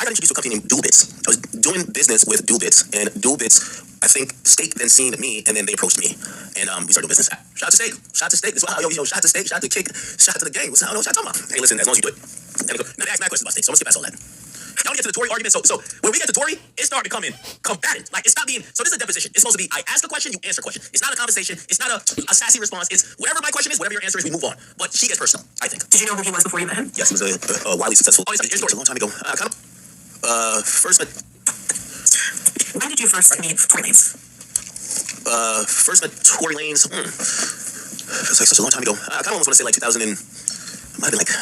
I got introduced to a company named Dubits. I was doing business with Dubits, and Dubits, I think Stake then seen me, and then they approached me, and we started doing business. Shout out to Stake. Shout out to Stake. This is how, shout out to Stake. Shout out to Kick. Shout out to the gang. What's what I'm talking about? Hey, listen, as long as you do it. Now they ask mad questions about Stake, so I'm gonna skip past all that. Now we get to the Tory argument. So when we get to Tory, it started becoming combatant. Like, it's not being. So this is a deposition. It's supposed to be I ask a question, you answer a question. It's not a conversation. It's not a sassy response. It's whatever my question is, whatever your answer is, we move on. But she gets personal, I think. Did you know who he was before you met him? Yes, he was a wildly successful. Oh, here's a story a long time ago. First met. When did you first meet Tory Lanez? First met Tory Lanez. It's like such a long time ago. I kind of almost want to say like 2000 and. Might have been like.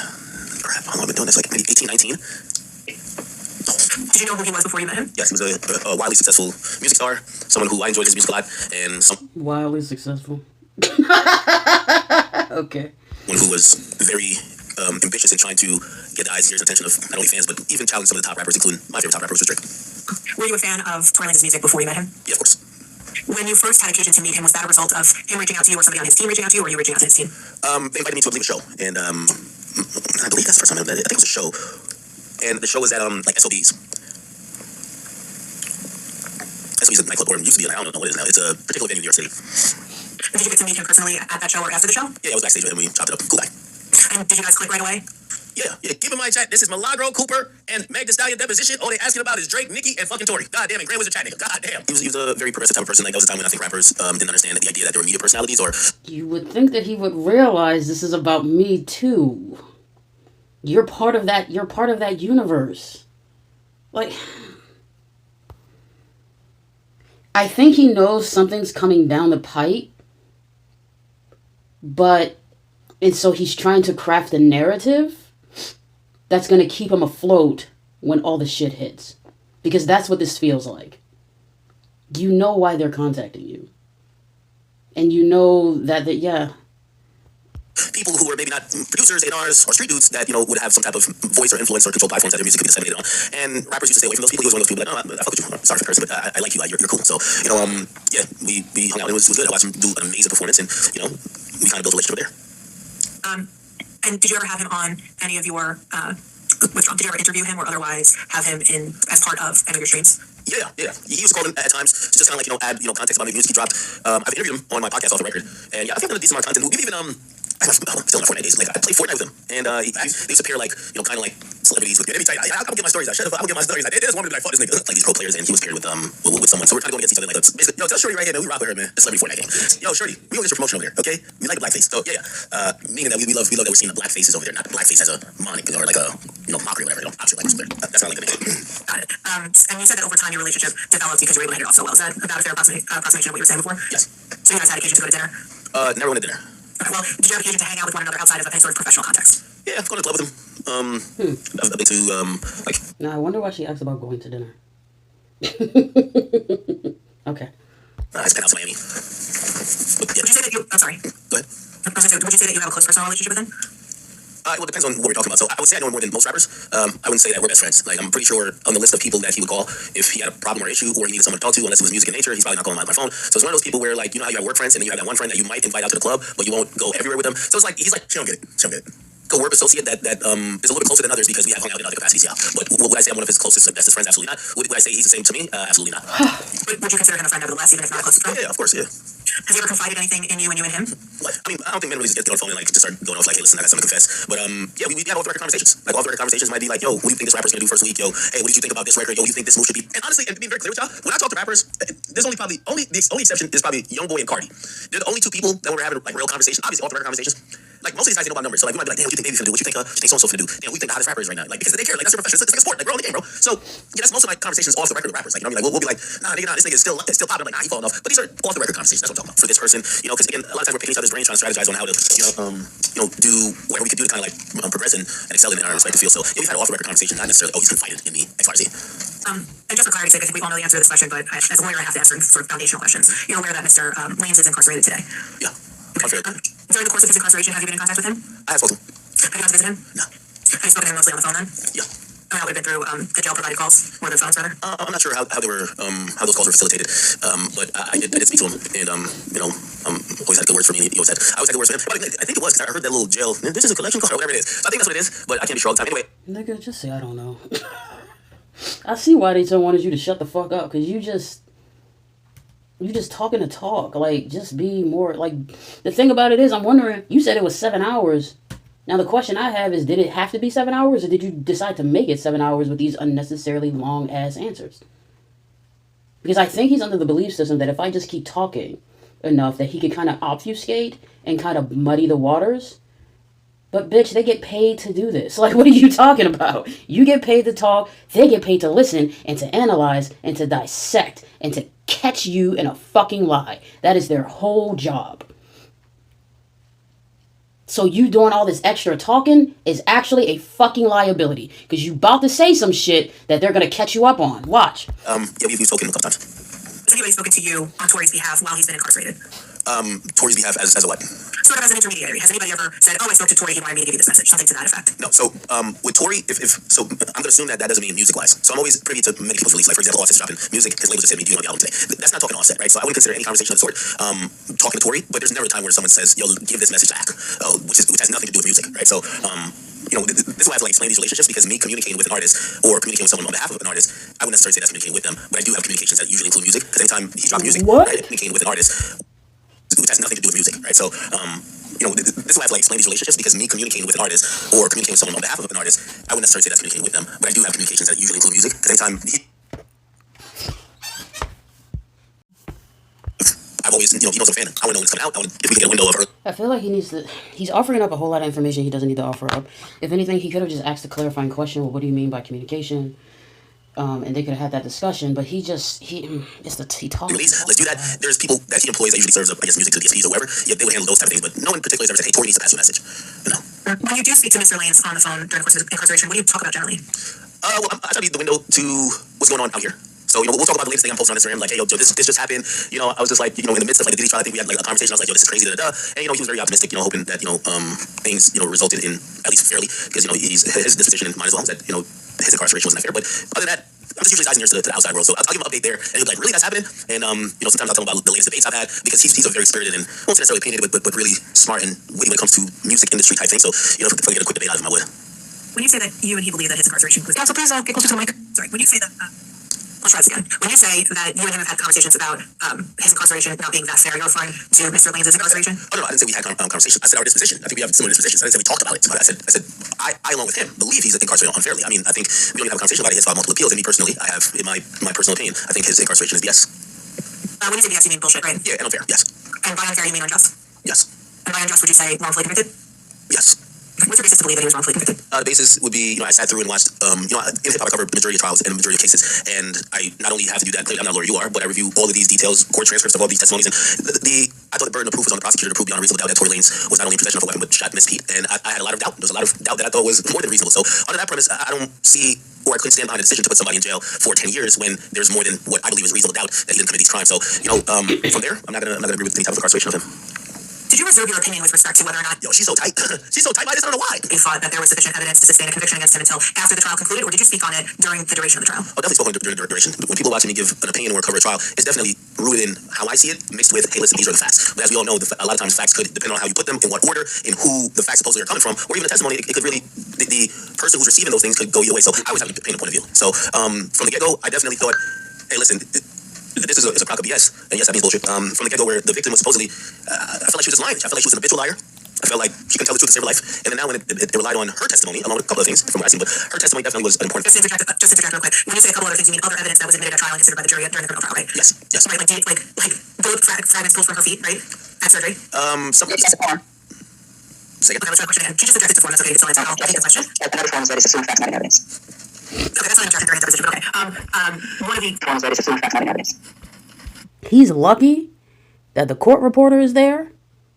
Crap, how long have I been doing this? Like maybe 18, 19. Did you know who he was before you met him? Yes, he was a wildly successful music star, someone who I enjoyed his music a lot, and Wildly successful. Okay. Someone who was very ambitious in trying to get the eyes, ears, and attention of not only fans, but even challenge some of the top rappers, including my favorite top rapper, which was Drake. Were you a fan of Tory Lanez's music before you met him? Yeah, of course. When you first had occasion to meet him, was that a result of him reaching out to you or somebody on his team reaching out to you, or you reaching out to his team? They invited me to, I believe, a show, and I believe that's the first time I think it was a show, and the show was at like SOB's. SOB's a nightclub, or it used to be, I don't know what it is now. It's a particular venue in New York City. Did you get to meet him personally at that show or after the show? Yeah, I was backstage with him, we chopped it up. Cool guy. And did you guys click right away? Yeah. Keep in mind, chat, this is Milagro, Cooper, and Meg Thee Stallion deposition. All they asking about is Drake, Nicki, and fucking Tory. God damn it, Grand Wizard chat nigga. God damn. He was a very progressive type of person. Like, that was a time when I think rappers didn't understand the idea that there were media personalities or... You would think that he would realize this is about me too. You're part of that universe. Like, I think he knows something's coming down the pipe, and so he's trying to craft a narrative that's going to keep him afloat when all the shit hits. Because that's what this feels like. You know why they're contacting you. And you know that people who are maybe not producers, A&Rs, or street dudes that, would have some type of voice or influence or control platforms that their music could be disseminated on. And rappers used to stay away from those people. He was one of those people like, I fuck with you. Sorry for cursing, but I like you. You're cool. So, we hung out. It was good. I watched him do an amazing performance, and, we kind of built a relationship there. And did you ever have him on any of your, did you ever interview him or otherwise have him in as part of any of your streams? Yeah. He was calling at times to just kind of add, context about the music he dropped. I've interviewed him on my podcast off the record. And yeah, I think I've done a decent amount of content. We've even, I'm still in my Fortnite days. Like, I play Fortnite with him. And they used to pair kind of like celebrities with me. Every time, I'll get my stories out. Shut up, I'll get my stories out. They just wanted to be like, fuck this nigga. Like these pro players, and he was paired with someone. So we're trying to go against each other. Like, basically, tell Shorty right here, man, we rock with her, man. The celebrity Fortnite game. Yo, Shorty, we gonna get your promotion over here, okay? We like the blackface. So yeah. Meaning that we love that we're seeing the black faces over there, not the blackface as a monic or like a mockery or whatever. Obviously, like that's not like the name. Got it. And you said that over time your relationship developed because you were able to hit it off so well. Is that about a fair approximation of what you were saying before? Yes. So you guys had occasion to go to dinner? Never went to dinner. Okay, well, did you have occasion to hang out with one another outside of any sort of professional context? Yeah, I've gone to the club with him. I've been to like. Now I wonder why she asked about going to dinner. Okay. I spent out to Miami. But, yeah. Would you say that you? I'm sorry. Go ahead. Would you say that you have a close personal relationship with him? Well, it depends on what we're talking about. So I would say I know him more than most rappers. I wouldn't say that we're best friends. Like, I'm pretty sure on the list of people that he would call if he had a problem or issue or he needed someone to talk to, unless it was music in nature, he's probably not calling my phone. So it's one of those people where, like, how you have work friends and then you have that one friend that you might invite out to the club, but you won't go everywhere with them. So it's like, he's like, she don't get it. co-work associate that is a little bit closer than others because we have hung out in other capacities, yeah. But would I say I'm one of his closest, bestest friends? Absolutely not. Would I say he's the same to me? Absolutely not. Would you consider him a friend nevertheless, even if not a close friend? Yeah, of course, yeah. Has he ever confided anything in you and him? What? I mean, I don't think men really just get on the phone and like just start going off like, hey, listen, I got something to confess. But yeah, we have off the record conversations. Like off the record conversations might be like, yo, what do you think this rapper's gonna do first week? Yo, hey, what did you think about this record? Yo, what do you think this move should be? And honestly, and being very clear with y'all, when I talk to rappers, there's only probably the only exception is probably Youngboy and Cardi. They're the only two people that were having like real conversations, obviously off the record conversations. Like most of these guys they know about numbers, so like we might be like, damn, what you think Baby's gonna do? What you think so-and-so gonna do? Damn, we think the hottest rapper is right now. Like because they care, like that's their profession. It's like a sport. Like we're on the game, bro. So yeah, that's most of my conversations off the record with rappers. Like you know, what I mean? Like we'll be like, nah, nigga, nah, this nigga is still popping. I'm like, nah, he falling off. But these are off the record conversations. That's what I'm talking about for this person. You know, because again, a lot of times we're picking each other's brains, trying to strategize on how to, do whatever we could do to kind of like progress and excel in our respective fields. So yeah, we've had off the record conversations, not necessarily always confided in me, X, Y, Z. And just for clarity's sake, I think we all know the answer to this question, but as a lawyer, I have to ask certain sort of foundational questions. You're aware that Mr. Lanes is incarcerated today? Yeah. Okay. During the course of his incarceration, have you been in contact with him? I have spoken. Have you gone to visit him? No. Have you spoken to him mostly on the phone then? Yeah. That would have been through the jail provided calls, or the phones rather? I'm not sure how they were how those calls were facilitated, but I did speak to him, and always had good words for me. I always had good words for him. But I think it was because I heard that little jail. This is a collection card or whatever it is. So I think that's what it is, but I can't be sure all the time. Anyway, Nigga, just say I don't know. I see why they don't want you to shut the fuck up, because you just talking to talk. Like, just be more, like, the thing about it is, I'm wondering, you said it was 7 hours. Now, the question I have is, did it have to be 7 hours, or did you decide to make it 7 hours with these unnecessarily long-ass answers? Because I think he's under the belief system that if I just keep talking enough, that he could kind of obfuscate and kind of muddy the waters. But, bitch, they get paid to do this. Like, what are you talking about? You get paid to talk, they get paid to listen, and to analyze, and to dissect, and to catch you in a fucking lie. That is their whole job. So you doing all this extra talking is actually a fucking liability. Because you about to say some shit that they're going to catch you up on. Watch. yeah, we've spoken a couple times. Has anybody spoken to you on Tory's behalf while he's been incarcerated? Tory's behalf as a what? Sort of as an intermediary. Has anybody ever said, oh, I spoke to Tory, he wanted me to give you this message? Something to that effect. No, so with Tory, so I'm going to assume that doesn't mean music-wise. So I'm always privy to many people's release. Like, for example, Offset's dropping music, his label just said to me, do you want the album today? That's not talking to Offset, right? So I wouldn't consider any conversation of the sort talking to Tory, but there's never a time where someone says, yo, give this message back, which has nothing to do with music, right? So, this is why I have to explain these relationships, because me communicating with an artist or communicating with someone on behalf of an artist, I wouldn't necessarily say that's communicating with them, but I do have communications that usually include music, because anytime he drops music, What? right, communicating with an artist, which has nothing to do with music, right? So, this is why I have to explain these relationships, because me communicating with an artist or communicating with someone on behalf of an artist, I wouldn't necessarily say that's communicating with them, but I do have communications that usually include music, because anytime I've always, he knows I'm a fan. I want to know when it's coming out. If we can get a window of her. I feel like he's offering up a whole lot of information he doesn't need to offer up. If anything, he could have just asked a clarifying question, well, what do you mean by communication? And they could have had that discussion, but he talks. Let's do that. There's people that he employs that usually serves up, I guess, music to the DSPs or whoever. Yeah, they would handle those type of things, but no one in particular has ever said, hey, Tory needs to pass you a message. When you do speak to Mr. Lanes on the phone during the course of incarceration, what do you talk about generally? I try to be the window to what's going on out here. So, we'll talk about the latest thing I'm posting on Instagram, like, hey, yo, this just happened. I was just like, in the midst of like the Diddy trial, I think we had like a conversation. I was like, yo, this is crazy, da. And, he was very optimistic, hoping that, things, resulted in at least fairly, because, his disposition and mine as well, that, his incarceration wasn't that fair. But other than that, I'm just usually sizing yours to the outside world. So I'll give him an update there, and he'll be like, really, that's happening? And, sometimes I'll tell him about the latest debates I've had, because he's a very spirited and, I won't say necessarily opinionated, but really smart and witty when it comes to music industry type things. So, if I get a quick debate out of him, I would. When you say that you and he believe that his incarceration was... Counsel, please get closer to the mic. Sorry, when you say that... Let's try this again. When you say that you and him have had conversations about his incarceration not being that fair, you're referring to Mr. Lanes' incarceration? Oh, no, I didn't say we had conversations. I said our disposition. I think we have similar dispositions. I didn't say we talked about it. But I said I along with him, believe he's incarcerated unfairly. I mean, I think we don't even have a conversation about it. He has filed multiple appeals, and me personally, I have, in my personal opinion, I think his incarceration is BS. When you say BS, you mean bullshit, right? Yeah, and unfair, yes. And by unfair, you mean unjust? Yes. And by unjust, would you say wrongfully convicted? Yes. What's your basis to believe that he was wrongfully convicted? The basis would be, I sat through and watched, in hip-hop I cover the majority of trials and the majority of cases, and I not only have to do that, I'm not a lawyer, you are, but I review all of these details, court transcripts of all these testimonies, and I thought the burden of proof was on the prosecutor to prove beyond a reasonable doubt that Tory Lanez was not only in possession of a weapon, but shot Miss Pete, and I had a lot of doubt. There was a lot of doubt that I thought was more than reasonable. So under that premise, I don't see, or I couldn't stand behind a decision to put somebody in jail for 10 years when there's more than what I believe is reasonable doubt that he didn't commit these crimes. So, from there, I'm not gonna agree with any type of incarceration of him. Did you reserve your opinion with respect to whether or not... Yo, she's so tight. She's so tight, I just don't know why. You thought that there was sufficient evidence to sustain a conviction against him until after the trial concluded, or did you speak on it during the duration of the trial? Oh, definitely spoke during the duration. When people watching me give an opinion or cover a trial, it's definitely rooted in how I see it, mixed with, hey, listen, these are the facts. But as we all know, a lot of times facts could depend on how you put them, in what order, in who the facts supposedly are coming from, or even the testimony. It could really, the person who's receiving those things could go either way. So I always have to paint a point of view. So from the get-go, I definitely thought, hey, listen, this is a crock of BS, and yes, that means bullshit. From the get-go, where the victim was supposedly, I felt like she was just lying. I felt like she was an habitual liar. I felt like she could tell the truth to save her life. And then now when it relied on her testimony, along with a couple of things from what I've seen, but her testimony definitely was an important Just to interject real quick. When you say a couple other things, you mean other evidence that was admitted at trial and considered by the jury during the criminal trial, right? Yes. Right, like bullet fragments pulled from her feet, right? At surgery. Some Yes, form. Say it. Okay, what's that question again? She just objected to form. That's okay. You can still answer. I'll take the question. Another form is that it's assumed facts, not evidence. Okay, that's not an objection during deposition, but okay. One of the Form is that it's assumed facts, not evidence. He's lucky that the court reporter is there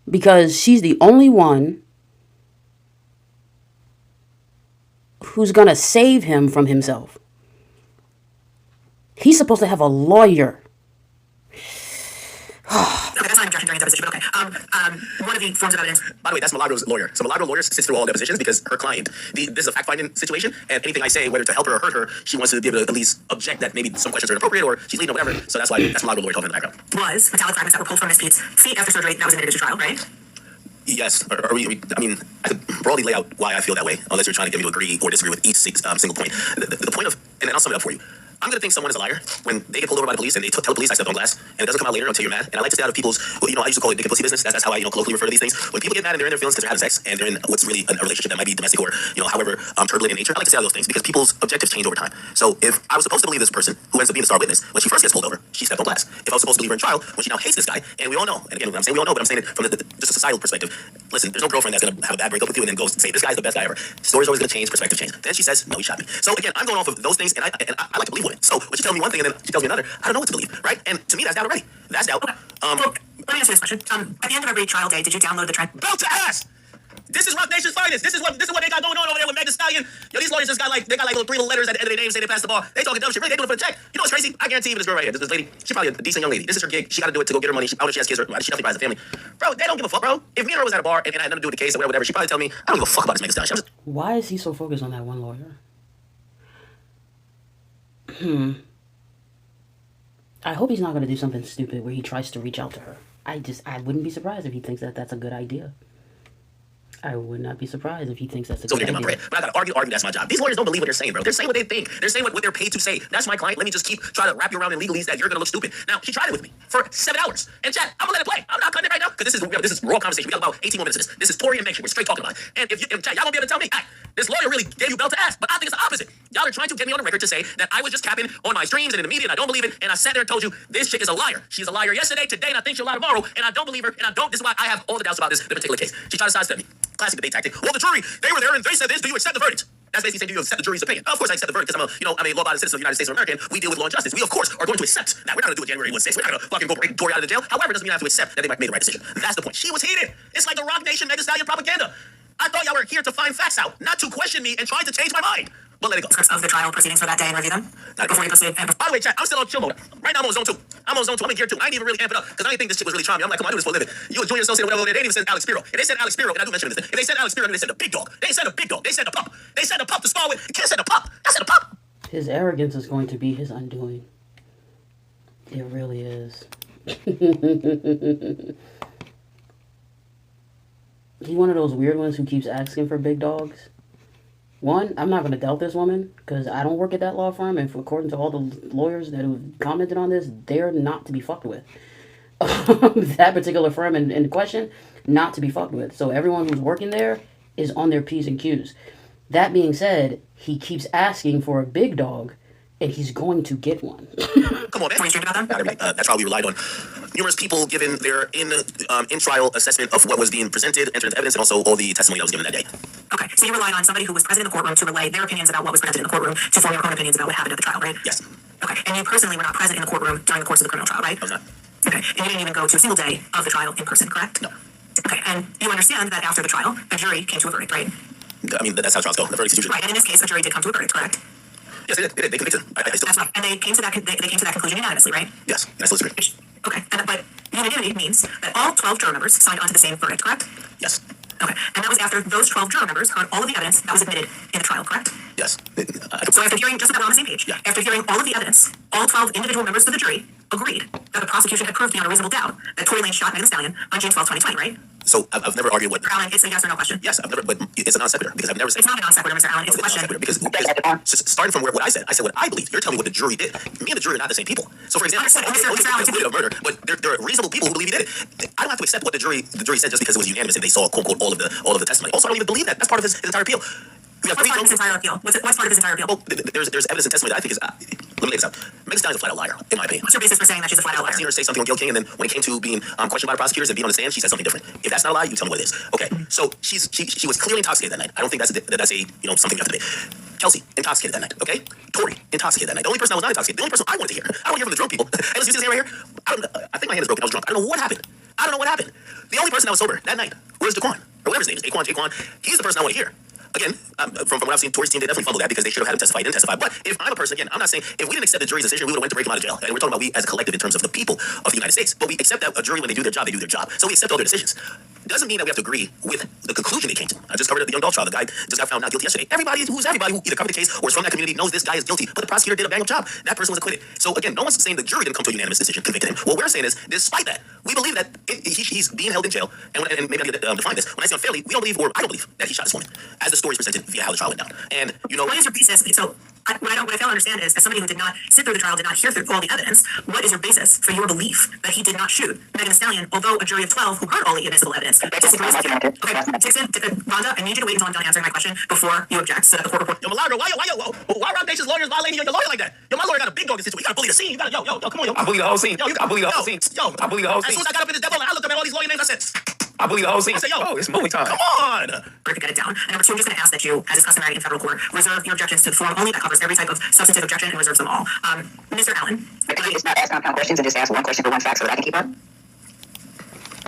because she's the only one who's gonna save him from himself. He's supposed to have a lawyer. okay, that's not an objection during deposition, but okay. One of the forms of evidence. By the way, that's Milagro's lawyer. So Milagro lawyer sits through all depositions because her client, this is a fact-finding situation, and anything I say, whether to help her or hurt her, she wants to be able to at least object that maybe some questions are inappropriate or she's leading or whatever. So that's why that's Milagro lawyer talking in the background. Was metallic fragments that were pulled from Miss Pete's feet after surgery that was admitted to trial, right? Yes. I mean, I could broadly lay out why I feel that way, unless you're trying to get me to agree or disagree with each single point. The point of, and I'll sum it up for you. I'm going to think someone is a liar when they get pulled over by the police and they tell the police I stepped on glass, and it doesn't come out later until you're mad. And I like to stay out of people's, I used to call it dick and pussy business. That's how I, colloquially refer to these things. When people get mad and they're in their feelings because they're having sex and they're in what's really a relationship that might be domestic or, however turbulent in nature, I like to stay out of those things because people's objectives change over time. So if I was supposed to believe this person who ends up being the star witness, when she first gets pulled over, she stepped on glass. If I was supposed to believe her in trial, when she now hates this guy, and we all know, and again, I'm saying we all know, but I'm saying it from just a societal perspective. Listen, there's no girlfriend that's going to have a bad breakup with you and then go say, this guy's the best guy ever. Story's always going to change, perspective change. Then she says, no, he shot me. So again, I'm going off of those things, and I like to believe women. So when she tells me one thing and then she tells me another, I don't know what to believe, right? And to me, that's doubt already. That's doubt. Well, let me answer this question. At the end of every trial day, did you download the Belt to ass! This is Rock Nation's finest. This is what they got going on over there with Meg Thee Stallion. These lawyers just got they got little 3 little letters at the end of their name saying they passed the bar. They talking dumb shit. Really, they doing it for the check. You know what's crazy? I guarantee even this girl right here, this lady, she's probably a decent young lady. This is her gig. She got to do it to go get her money. I don't know if she has kids or she definitely has a family. Bro, they don't give a fuck, bro. If me and her was at a bar and I had nothing to do with the case or whatever, she'd probably tell me, I don't give a fuck about this Meg Thee Stallion. Why is he so focused on that one lawyer? I hope he's not going to do something stupid where he tries to reach out to her. I wouldn't be surprised if he thinks that that's a good idea. I would not be surprised if he thinks that's a good idea. But I gotta argue, that's my job. These lawyers don't believe what they're saying, bro. They're saying what they think. They're saying what they're paid to say. That's my client. Let me just keep trying to wrap you around in legalese that you're gonna look stupid. Now, she tried it with me for 7 hours. And chat, I'm gonna let it play. I'm not cutting it right now, because this is raw conversation. We got about 18 more minutes of this. This is Tory and Meg. We're straight talking about it. And if chat, y'all gonna be able to tell me, hey, this lawyer really gave you belt to ass, but I think it's the opposite. Y'all are trying to get me on the record to say that I was just capping on my streams and in the media, and I don't believe it, and I sat there and told you this chick is a liar. She's a liar yesterday, today, and I think she'll lie tomorrow, and I don't believe her, and this is why I have all the doubts about this particular case. She tried to sidestep me. Classic debate tactic. Well, the jury, they were there and they said this. Do you accept the verdict? That's basically saying, do you accept the jury's opinion? Of course I accept the verdict because I'm a law-abiding citizen of the United States of America. We deal with law and justice. We, of course, are going to accept. Now, we're not going to do it January 6th. We're not going to fucking go break Tory out of the jail. However, it doesn't mean I have to accept that they might have made the right decision. That's the point. She was heated. It's like the Rock Nation Meg Thee Stallion propaganda. I thought y'all were here to find facts out, not to question me and try to change my mind. But let it go. Scripts of the trial proceedings for that day and review them before you proceed. By the way, chat, I'm still on chill mode. Right now I'm on zone 2. I'm in gear 2. I ain't even really amp it up because I didn't think this shit was really trying me. I'm like, come on, I do this for a living. You a junior associate or whatever. They didn't even send Alex Spiro. If they said Alex Spiro, and I do mention this, if they said Alex Spiro, they said the big dog. They said the big dog. They said the pup. They said the pup to spar with. You can't say the pup. I said the pup. His arrogance is going to be his undoing. It really is. He's one of those weird ones who keeps asking for big dogs. One, I'm not going to doubt this woman because I don't work at that law firm, and according to all the lawyers that have commented on this, they're not to be fucked with. That particular firm in question, not to be fucked with. So everyone who's working there is on their P's and Q's. That being said, he keeps asking for a big dog, and he's going to get one. Come on, man. That's why we relied on numerous people giving their in-trial assessment of what was being presented, entered into evidence, and also all the testimony that was given that day. Okay, so you relied on somebody who was present in the courtroom to relay their opinions about what was presented in the courtroom to form your own opinions about what happened at the trial, right? Yes. Okay, and you personally were not present in the courtroom during the course of the criminal trial, right? I was not. Okay, and you didn't even go to a single day of the trial in person, correct? No. Okay, and you understand that after the trial, a jury came to a verdict, right? I mean, that's how trials go. The verdict is usually right. And in this case, a jury did come to a verdict, correct? Yes, they did. They convicted him. That's right. And they came to that conclusion unanimously, right? Yes, and I still disagree. Okay, but unanimity means that all 12 juror members signed onto the same verdict, correct? Yes. Okay, and that was after those 12 juror members heard all of the evidence that was admitted in the trial, correct? Yes. So after hearing, just so that we're on the same page, yeah. After hearing all of the evidence, all 12 individual members of the jury agreed that the prosecution had proved beyond a reasonable doubt that Tory Lanez shot Megan Thee Stallion on June 12, 2020, right? So I've never argued what. Mr. Allen, it's a yes or no question. Yes, I've never, but it's a non sequitur because I've never said. It's not a non sequitur, Mr. Allen. It's a question. Because starting from what I said what I believe. You're telling me what the jury did. Me and the jury are not the same people. So for example, Mr. of murder, but there are reasonable people who believe he did it. I don't have to accept what the jury said just because it was unanimous and they saw quote unquote all of the testimony. Also, I don't even believe that. That's part of his entire appeal. What's part of his entire appeal? What's part of his entire appeal? Well, there's evidence and testimony that I think is. Let me lay this out. Megan Thee Stallion's a flat out liar, in my opinion. What's your basis for saying that she's a flat out liar? I've seen her say something on Gayle King, and then when it came to being questioned by the prosecutors and being on the stand, she said something different. If that's not a lie, you tell me what it is. Okay, so she was clearly intoxicated that night. I don't think that's a something you have to debate. Kelsey, intoxicated that night. Okay, Tori, intoxicated that night. The only person that was not intoxicated, the only person I wanted to hear. I don't hear from the drunk people. Hey, listen, you see this hand right here? I think my hand is broken. I was drunk. I don't know what happened. The only person that was sober that night was Daquan, or whatever his name is, Jaquan. He's the person I want to hear. Again, from what I've seen, Tori's team, they definitely fumbled that because they should have had him testify. He didn't testify. But if I'm a person, again, I'm not saying if we didn't accept the jury's decision, we would have went to break him out of jail. And we're talking about we as a collective in terms of the people of the United States. But we accept that a jury, when they do their job, they do their job. So we accept all their decisions. Doesn't mean that we have to agree with the conclusion they came to. I just covered the Young Dolph trial. The guy just got found not guilty yesterday. Everybody who either covered the case or is from that community knows this guy is guilty. But the prosecutor did a bang up job. That person was acquitted. So again, no one's saying the jury didn't come to a unanimous decision, convicted him. What we're saying is, despite that, we believe that he's being held in jail. And maybe I need to define this. When I say unfairly, we don't believe, or I don't believe, that he shot this woman, as the story is presented via how the trial went down. And what is your basis? So what I fail to understand is, as somebody who did not sit through the trial, did not hear through all the evidence, what is your basis for your belief that he did not shoot Megan Thee Stallion, although a jury of 12 who heard all the admissible evidence disagrees with you? Okay, Dixon, Rhonda, I need you to wait until I'm done answering my question before you object, so that the court report. Yo, Milagro, why Rock Nation's lawyers violating your lawyer like that? Yo, my lawyer got a big dog in this situation. You gotta bully the scene. You gotta, yo, come on, yo. I bully the whole scene. Yo, I bully the whole scene. Yo, I bully the whole as scene. soon as I got up in the devil, I looked up at all these lawyer names. I said, I bully the whole scene. I said, yo, oh, it's movie time. Come on. To get it down. And number two, I'm just going to ask that you, as is customary in federal court, reserve your objections to the form only that covers every type of substantive objection and reserves them all. Mr. Allen. Could you just not ask compound questions and just ask one question for one fact so that I can keep up?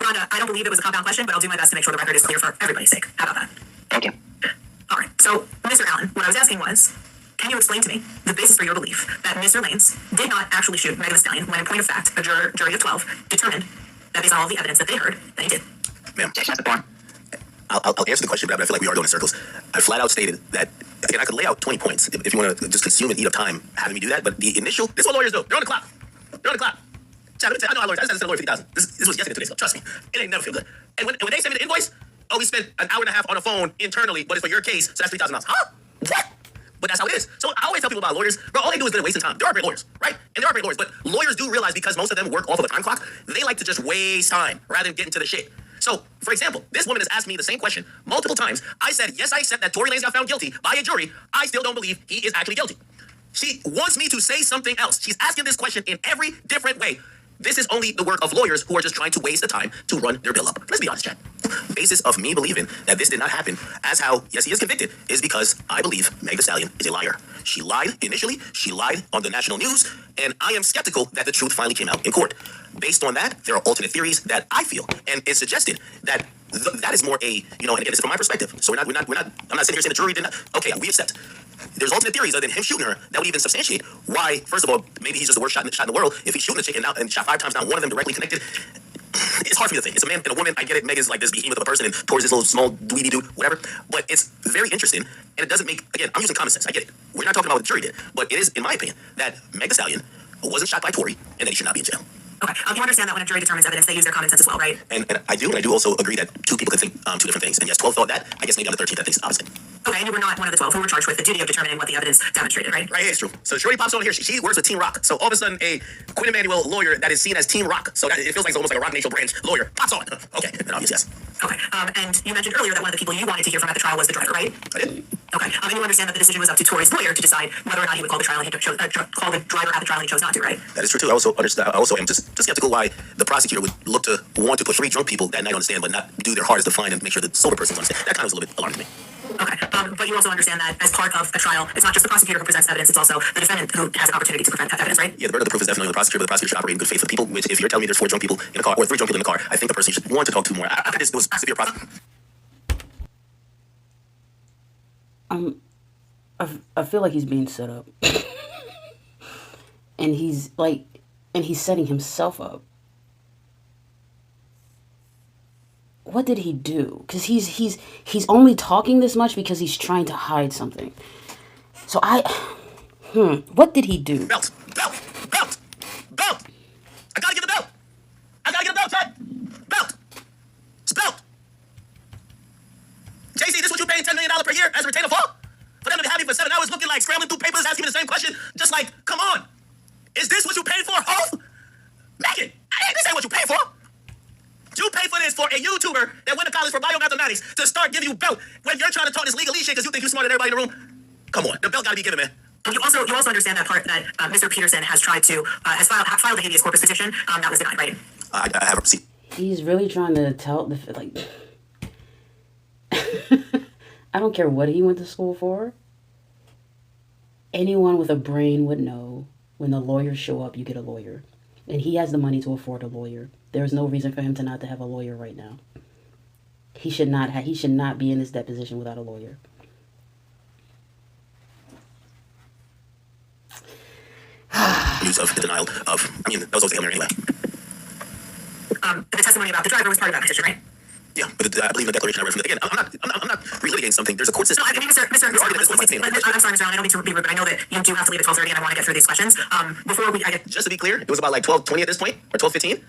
Rhonda, I don't believe it was a compound question, but I'll do my best to make sure the record is clear for everybody's sake. How about that? Thank you. All right. So, Mr. Allen, what I was asking was, can you explain to me the basis for your belief that Mr. Lanez did not actually shoot Megan Thee Stallion when, in point of fact, a jury of 12 determined that based on all the evidence that they heard, that he did? Ma'am, Objection to the form. I'll answer the question, but I feel like we are going in circles. I flat out stated that, again, I could lay out 20 points if you want to just consume and eat up time having me do that, but the initial, this is what lawyers do. They're on the clock. Chad, I know how lawyers, I said this to the lawyer 50,000. This was yesterday, so trust me. It ain't never feel good. And when they send me the invoice, we spent an hour and a half on the phone internally, but it's for your case, so that's $3,000. Huh? What? But that's how it is. So I always tell people about lawyers, bro, all they do is good at wasting time. There are great lawyers, right? And there are great lawyers, but lawyers do realize because most of them work off of a time clock, they like to just waste time rather than get into the shit. So, for example, this woman has asked me the same question multiple times. I said, yes, I accept that Tory Lanez got found guilty by a jury. I still don't believe he is actually guilty. She wants me to say something else. She's asking this question in every different way. This is only the work of lawyers who are just trying to waste the time to run their bill up. Let's be honest, chat. Basis of me believing that this did not happen as how, yes, he is convicted, is because I believe Meg Thee Stallion is a liar. She lied initially, she lied on the national news, and I am skeptical that the truth finally came out in court. Based on that, there are alternate theories that I feel, and it's suggested that that is more a, and again, it's from my perspective. So I'm not sitting here saying the jury did not, okay, we accept. There's alternate theories other than him shooting her that would even substantiate why, first of all, maybe he's just the worst shot in the world. If he's shooting a chick and shot 5 times, not one of them directly connected, it's hard for me to think. It's a man and a woman. I get it. Meg is like this behemoth of a person and Tori's this little small dweeby dude, whatever. But it's very interesting, and it doesn't make, again, I'm using common sense. I get it. We're not talking about what the jury did, but it is, in my opinion, that Meg Thee Stallion wasn't shot by Tori and that he should not be in jail. Okay, you understand that when a jury determines evidence, they use their common sense as well, right? And I do also agree that two people can think two different things. And yes, 12 thought that. I guess maybe on the 13th that thinks the opposite. Okay, and you were not one of the 12 who were charged with the duty of determining what the evidence demonstrated, right? Right, it's true. So Shorty pops on here. She works with Team Rock. So all of a sudden, a Quinn Emanuel lawyer that is seen as Team Rock. So it feels like it's almost like a Rock Nation branch lawyer pops on. Okay, then obvious yes. Okay, and you mentioned earlier that one of the people you wanted to hear from at the trial was the driver, right? I did. Okay, and you understand that the decision was up to Tori's lawyer to decide whether or not he would call the trial and he call the driver at the trial and he chose not to, right? That is true too. I also am just skeptical why the prosecutor would want to put 3 drunk people that night on the stand, but not do their hardest to find and make sure the sober person's on the stand. That kind of was a little bit alarming to me. Okay, but you also understand that as part of a trial, it's not just the prosecutor who presents evidence, it's also the defendant who has an opportunity to present evidence, right? Yeah, the burden of the proof is definitely on the prosecutor, but the prosecutor should operate in good faith with the people, which if you're telling me there's 4 drunk people in a car, or 3 drunk people in a car, I think the person you should want to talk to more. I think this was severe process. I feel like he's being set up. and he's setting himself up. What did he do? Because he's only talking this much because he's trying to hide something. So what did he do? Belt. here as a retainer fall? For them to have me for 7 hours looking like scrambling through papers, asking me the same question, just like, come on. Is this what you paid for, ho? Megan, this ain't what you paid for. You pay for this for a YouTuber that went to college for biomathematics to start giving you belt when you're trying to talk this legalese shit because you think you're smarter than everybody in the room. Come on, the belt gotta be given, man. You also understand that part that Mr. Peterson has tried to has filed a habeas corpus petition that was denied, right? I have a receipt. He's really trying to tell the like. I don't care what he went to school for. Anyone with a brain would know when the lawyers show up, you get a lawyer. And he has the money to afford a lawyer. There's no reason for him to not to have a lawyer right now. He should not be in this deposition without a lawyer. Use of the denial of, I mean, that was always the Hail Mary anyway. The testimony about the driver was part of that petition, right? Yeah, but I believe in the declaration I read from it. Again, I'm not relitigating something. There's a court system. No, I mean, Mr. I'm sorry, Mr. Allen, I don't mean to be rude, but I know that you do have to leave at 12:30, and I want to get through these questions. Just to be clear, it was about like 12:20 at this point, or 12:15.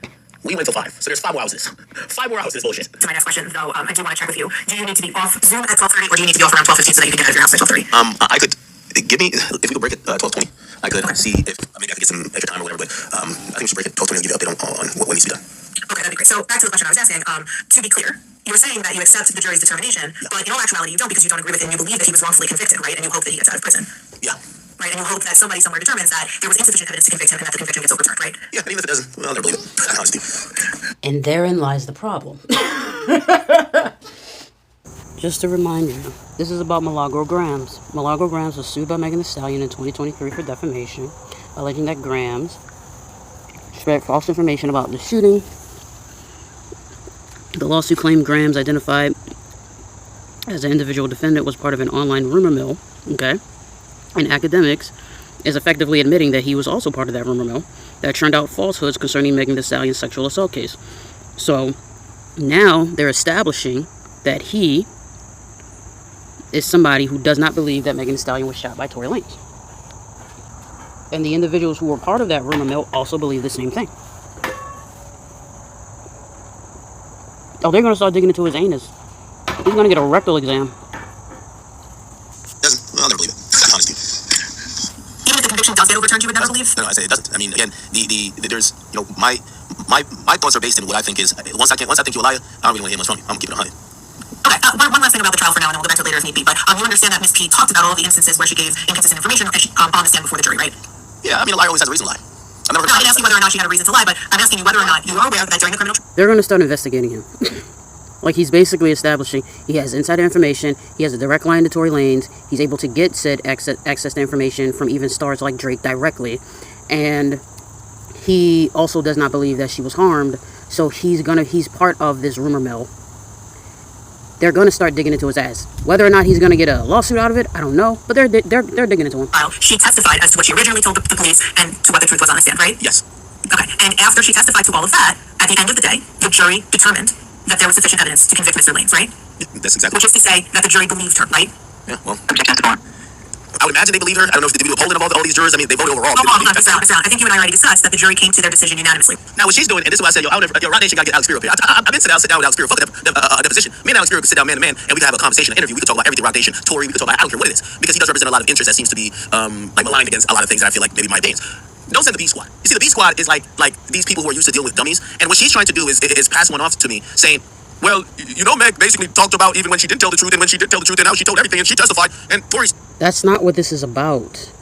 We went till 5, so there's 5 more hours. 5 more hours of this bullshit. To my next question, though, I do want to check with you. Do you need to be off Zoom at 12:30, or do you need to be off around 12:15 so that you can get out of your house by 12:30? I could give me if we could break it 12:20. I could see if maybe I could get some extra time or whatever. But I think we should break it 12:20 and give you an update on what needs to be done. Okay, that'd be great. So back to the question I was asking. To be clear, you were saying that you accept the jury's determination, but in all actuality, you don't because you don't agree with it and you believe that he was wrongfully convicted, right? And you hope that he gets out of prison. Yeah. Right, and you hope that somebody somewhere determines that there was insufficient evidence to convict him and that the conviction gets overturned, right? Yeah, and even if it doesn't, well, I'll never believe it. Honestly. And therein lies the problem. Just to remind you, this is about Milagro Grams. Milagro Grams was sued by Megan Thee Stallion in 2023 for defamation, alleging that Grams spread false information about the shooting. The lawsuit claimed Grams, identified as an individual defendant, was part of an online rumor mill, okay? And Akademiks is effectively admitting that he was also part of that rumor mill that churned out falsehoods concerning Megan Thee Stallion's sexual assault case. So now they're establishing that he is somebody who does not believe that Megan Thee Stallion was shot by Tory Lanez. And the individuals who were part of that rumor mill also believe the same thing. Oh, they're going to start digging into his anus. He's going to get a rectal exam. Doesn't. I'll never believe it. Honestly. Even if the conviction does get overturned, you would never believe? No, I say it doesn't. I mean, again, there's, my thoughts are based in what I think is, once I think you're a liar, I don't really want to hear much from you. I'm keeping it 100. Okay, one last thing about the trial for now, and then we'll go back to it later if need be. But you understand that Ms. P talked about all the instances where she gave inconsistent information on the stand before the jury, right? Yeah, I mean, a liar always has a reason to lie. No, I didn't ask you whether or not she had a reason to lie, but I'm asking you whether or not you are aware that during the criminal trial. They're going to start investigating him. Like, he's basically establishing he has insider information, he has a direct line to Tory Lanez, he's able to get said access to information from even stars like Drake directly, and he also does not believe that she was harmed, so he's part of this rumor mill. They're going to start digging into his ass. Whether or not he's going to get a lawsuit out of it, I don't know, but they're digging into him. She testified as to what she originally told the police and to what the truth was on the stand, right? Yes. Okay, and after she testified to all of that, at the end of the day, the jury determined that there was sufficient evidence to convict Mr. Lanez, right? Yeah, that's exactly. Which is to say that the jury believed her, right? Yeah, well. Objection to the I would imagine they believe her. I don't know if they do a polling of all these jurors. I mean, they voted overall. Hold on, Mr. Allen. I think you and I already discussed that the jury came to their decision unanimously. Now, what she's doing, and this is why I said, Rod Nation got to get Alex Spiro up here. I've been sit down with Alex Spiro. Fuck a deposition. Me and Alex Spiro could sit down man to man, and we could have a conversation, an interview. We could talk about everything, Rod Nation, Tory. We could talk about, I don't care what it is, because he does represent a lot of interest that seems to be like maligned against a lot of things that I feel like maybe my opinions. Don't send the B squad. You see, the B squad is like these people who are used to dealing with dummies, and what she's trying to do is pass one off to me, saying, well, you know, Meg basically talked about even when she didn't tell the truth, and when she did tell the truth, and now she told everything, and she testified, and Tory's. That's not what this is about.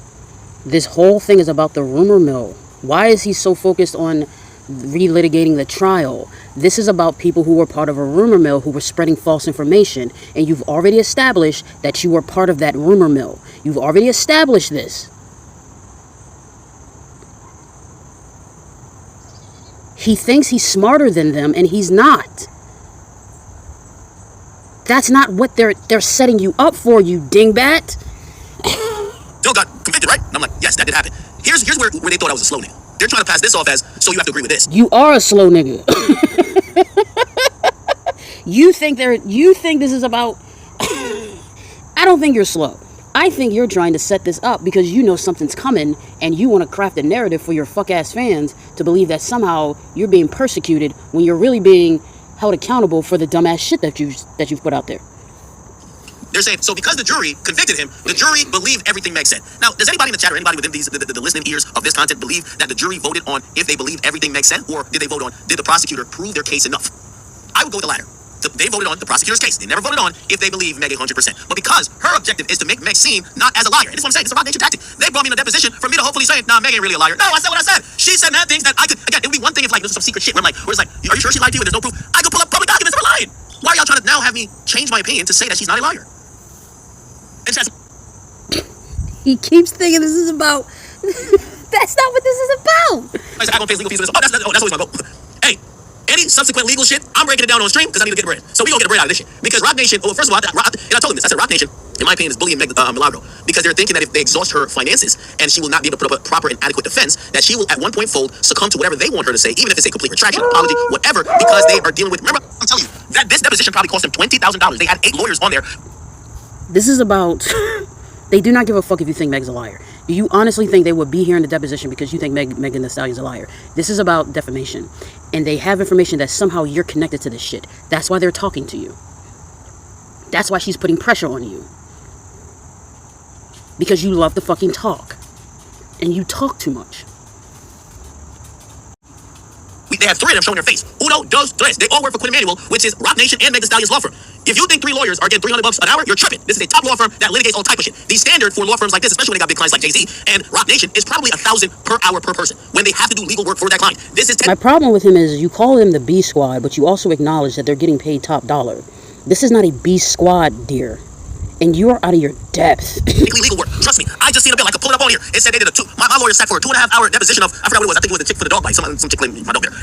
This whole thing is about the rumor mill. Why is he so focused on relitigating the trial? This is about people who were part of a rumor mill who were spreading false information, and you've already established that you were part of that rumor mill. You've already established this. He thinks he's smarter than them, and he's not. That's not what they're setting you up for, you dingbat. Still got convicted, right? And I'm like, yes, that did happen. Here's where they thought I was a slow nigga. They're trying to pass this off as, so you have to agree with this. You are a slow nigga. You think this is about... I don't think you're slow. I think you're trying to set this up because you know something's coming and you want to craft a narrative for your fuck-ass fans to believe that somehow you're being persecuted when you're really being held accountable for the dumbass shit that you've put out there. They're saying, so because the jury convicted him, the jury believed everything Meg said. Now, does anybody in the chat or anybody within the listening ears of this content believe that the jury voted on if they believed everything Meg said, or did they vote on, did the prosecutor prove their case enough? I would go with the latter. They voted on the prosecutor's case. They never voted on if they believe Meg 100%. But because her objective is to make Meg seem not as a liar, and this is what I'm saying, it's a Rock Nation tactic. They brought me in a deposition for me to hopefully say, nah, Meg ain't really a liar. No, I said what I said. She said mad things that I could, again, it would be one thing if like this was some secret shit where I'm like, where it's like, are you sure she lied to you and there's no proof? I could pull up public documents of her lying. Why are y'all trying to now have me change my opinion to say that she's not a liar? It's just, He keeps thinking this is about. That's not what this is about. I said, I'm gonna pay legal fees for this. That's always my goal. Hey, any subsequent legal shit, I'm breaking it down on stream because I need to get bread. So we gonna get bread out of this shit. Because Rock Nation, well, first of all, and I told him this, I said Rock Nation, in my opinion, is bullying Meg Milagro because they're thinking that if they exhaust her finances and she will not be able to put up a proper and adequate defense, that she will at one point fold, succumb to whatever they want her to say, even if it's a complete retraction, apology, whatever, because they are dealing with. Remember, I'm telling you that this deposition probably cost them $20,000. They had 8 lawyers on there. This is about. They do not give a fuck if you think Meg's a liar. Do you honestly think they would be here in the deposition because you think Megan Thee Stallion's a liar? This is about defamation. And they have information that somehow you're connected to this shit. That's why they're talking to you. That's why she's putting pressure on you. Because you love to fucking talk. And you talk too much. They have 3 of them showing their face. Uno, dos, tres. They all work for Quinn Emanuel, which is Rock Nation and Meg Thee Stallion's law firm. If you think 3 lawyers are getting $300 an hour, you're tripping. This is a top law firm that litigates all type of shit. The standard for law firms like this, especially when they got big clients like Jay-Z and Rock Nation, is probably $1,000 per hour per person when they have to do legal work for that client. This is My problem with him is you call them the B squad, but you also acknowledge that they're getting paid top dollar. This is not a B squad, dear. And you are out of your depth. legal work. Trust me. I just seen a bill. I could pull it up on here. It said they did my lawyer sat for a 2.5 hour deposition of, I forgot what it was. I think it was the chick for the dog bite. Some chick named my dog there.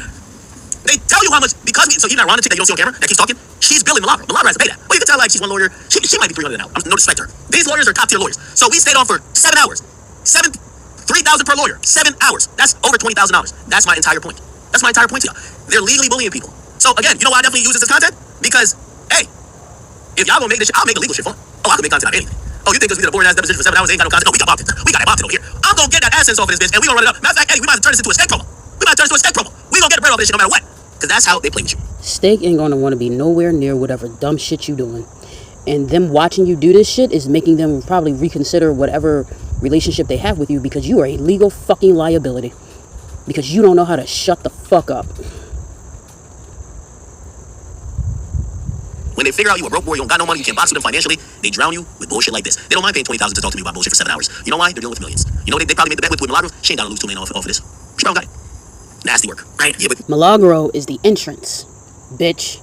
They tell you how much, because, so even that Ron, the chick that you don't see on camera, that keeps talking, she's billing Milagro. Milagro has to pay that. Well, you can tell, like, she's one lawyer. She might be 300 an hour. No disrespect to her. These lawyers are top tier lawyers. So we stayed on for 7 hours. 3,000 per lawyer. 7 hours. That's over $20,000. That's my entire point. That's my entire point to y'all. They're legally bullying people. So again, you know why I definitely use this as content? Because, hey, if y'all gonna make this shit, I'll make a legal shit fun. Oh, I can make content out of anything. Oh, you think because we did a boring ass deposition for 7 hours, they ain't got no content? No, we got content. We got that content over here. I'm gonna get that AdSense off of this bitch, and we gonna run it up. Matter of fact, Eddie, we might have to turn this into a steak promo. We gonna get the bread off this shit no matter what. Because that's how they play with you. Steak ain't gonna want to be nowhere near whatever dumb shit you doing. And them watching you do this shit is making them probably reconsider whatever relationship they have with you because you are a legal fucking liability. Because you don't know how to shut the fuck up. When they figure out you a broke boy, you don't got no money, you can't box with them financially, they drown you with bullshit like this. They don't mind paying $20,000 to talk to me about bullshit for 7 hours. You know why? They're dealing with millions. You know they probably made the bet with Milagro. She ain't gotta lose $2 million off of this. She probably got it. Nasty work, right? Yeah, but Milagro is the entrance, bitch.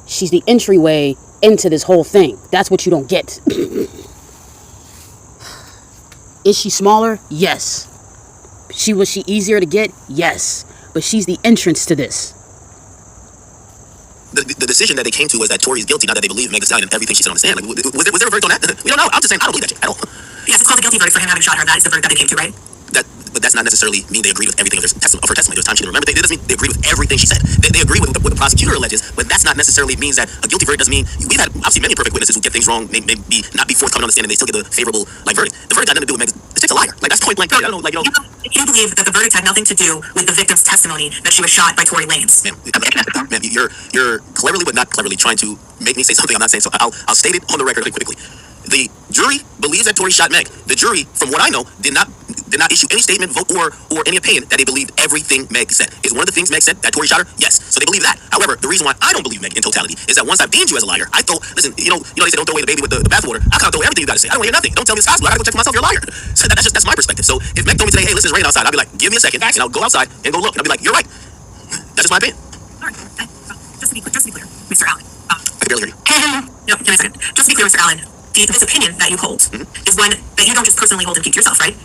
She's the entryway into this whole thing. That's what you don't get. Is she smaller? Yes. Was she easier to get? Yes. But she's the entrance to this. the decision that they came to was that Tori is guilty, not that they believe Meg Thee Stallion and everything she said on the stand. Like, was there a verdict on that? We don't know. I'm just saying I don't believe that shit at all. Yes, it's called a guilty verdict for him having shot her. That is the verdict that they came to, right? But that's not necessarily mean they agree with everything of her testimony. There's times she didn't remember things. It doesn't mean they agree with everything she said. They agree with what the prosecutor alleges, but that's not necessarily means that a guilty verdict doesn't mean we've had obviously many imperfect witnesses who get things wrong, maybe not be forthcoming on the stand, and they still get a favorable verdict. The verdict had nothing to do with Meg. The chick's a liar. Like that's point blank. I don't know. You believe that the verdict had nothing to do with the victim's testimony that she was shot by Tory Lanez. Ma'am, you're cleverly but not cleverly trying to make me say something I'm not saying. So I'll state it on the record really quickly. The jury believes that Tory shot Meg. The jury, from what I know, did not issue any statement, vote, or any opinion that they believed everything Meg said. Is one of the things Meg said that Tory shot her? Yes. So they believe that. However, the reason why I don't believe Meg in totality is that once I've deemed you as a liar, I thought, listen, you know they say don't throw away the baby with the bathwater. I can't throw everything you got to say. I don't want to hear nothing. Don't tell me it's gospel. I gotta go check myself. You're a liar. So that's my perspective. So if Meg told me today, hey, listen, it's raining outside, I'll be like, give me a second, and I'll go outside and go look, and I'll be like, you're right. That's just my opinion. All right. Just to be clear, Mr. Allen. I can barely hear you. No, give me a second. Just to be clear, Mr. Allen, this opinion that you hold is one that you don't just personally hold and keep to yourself, right?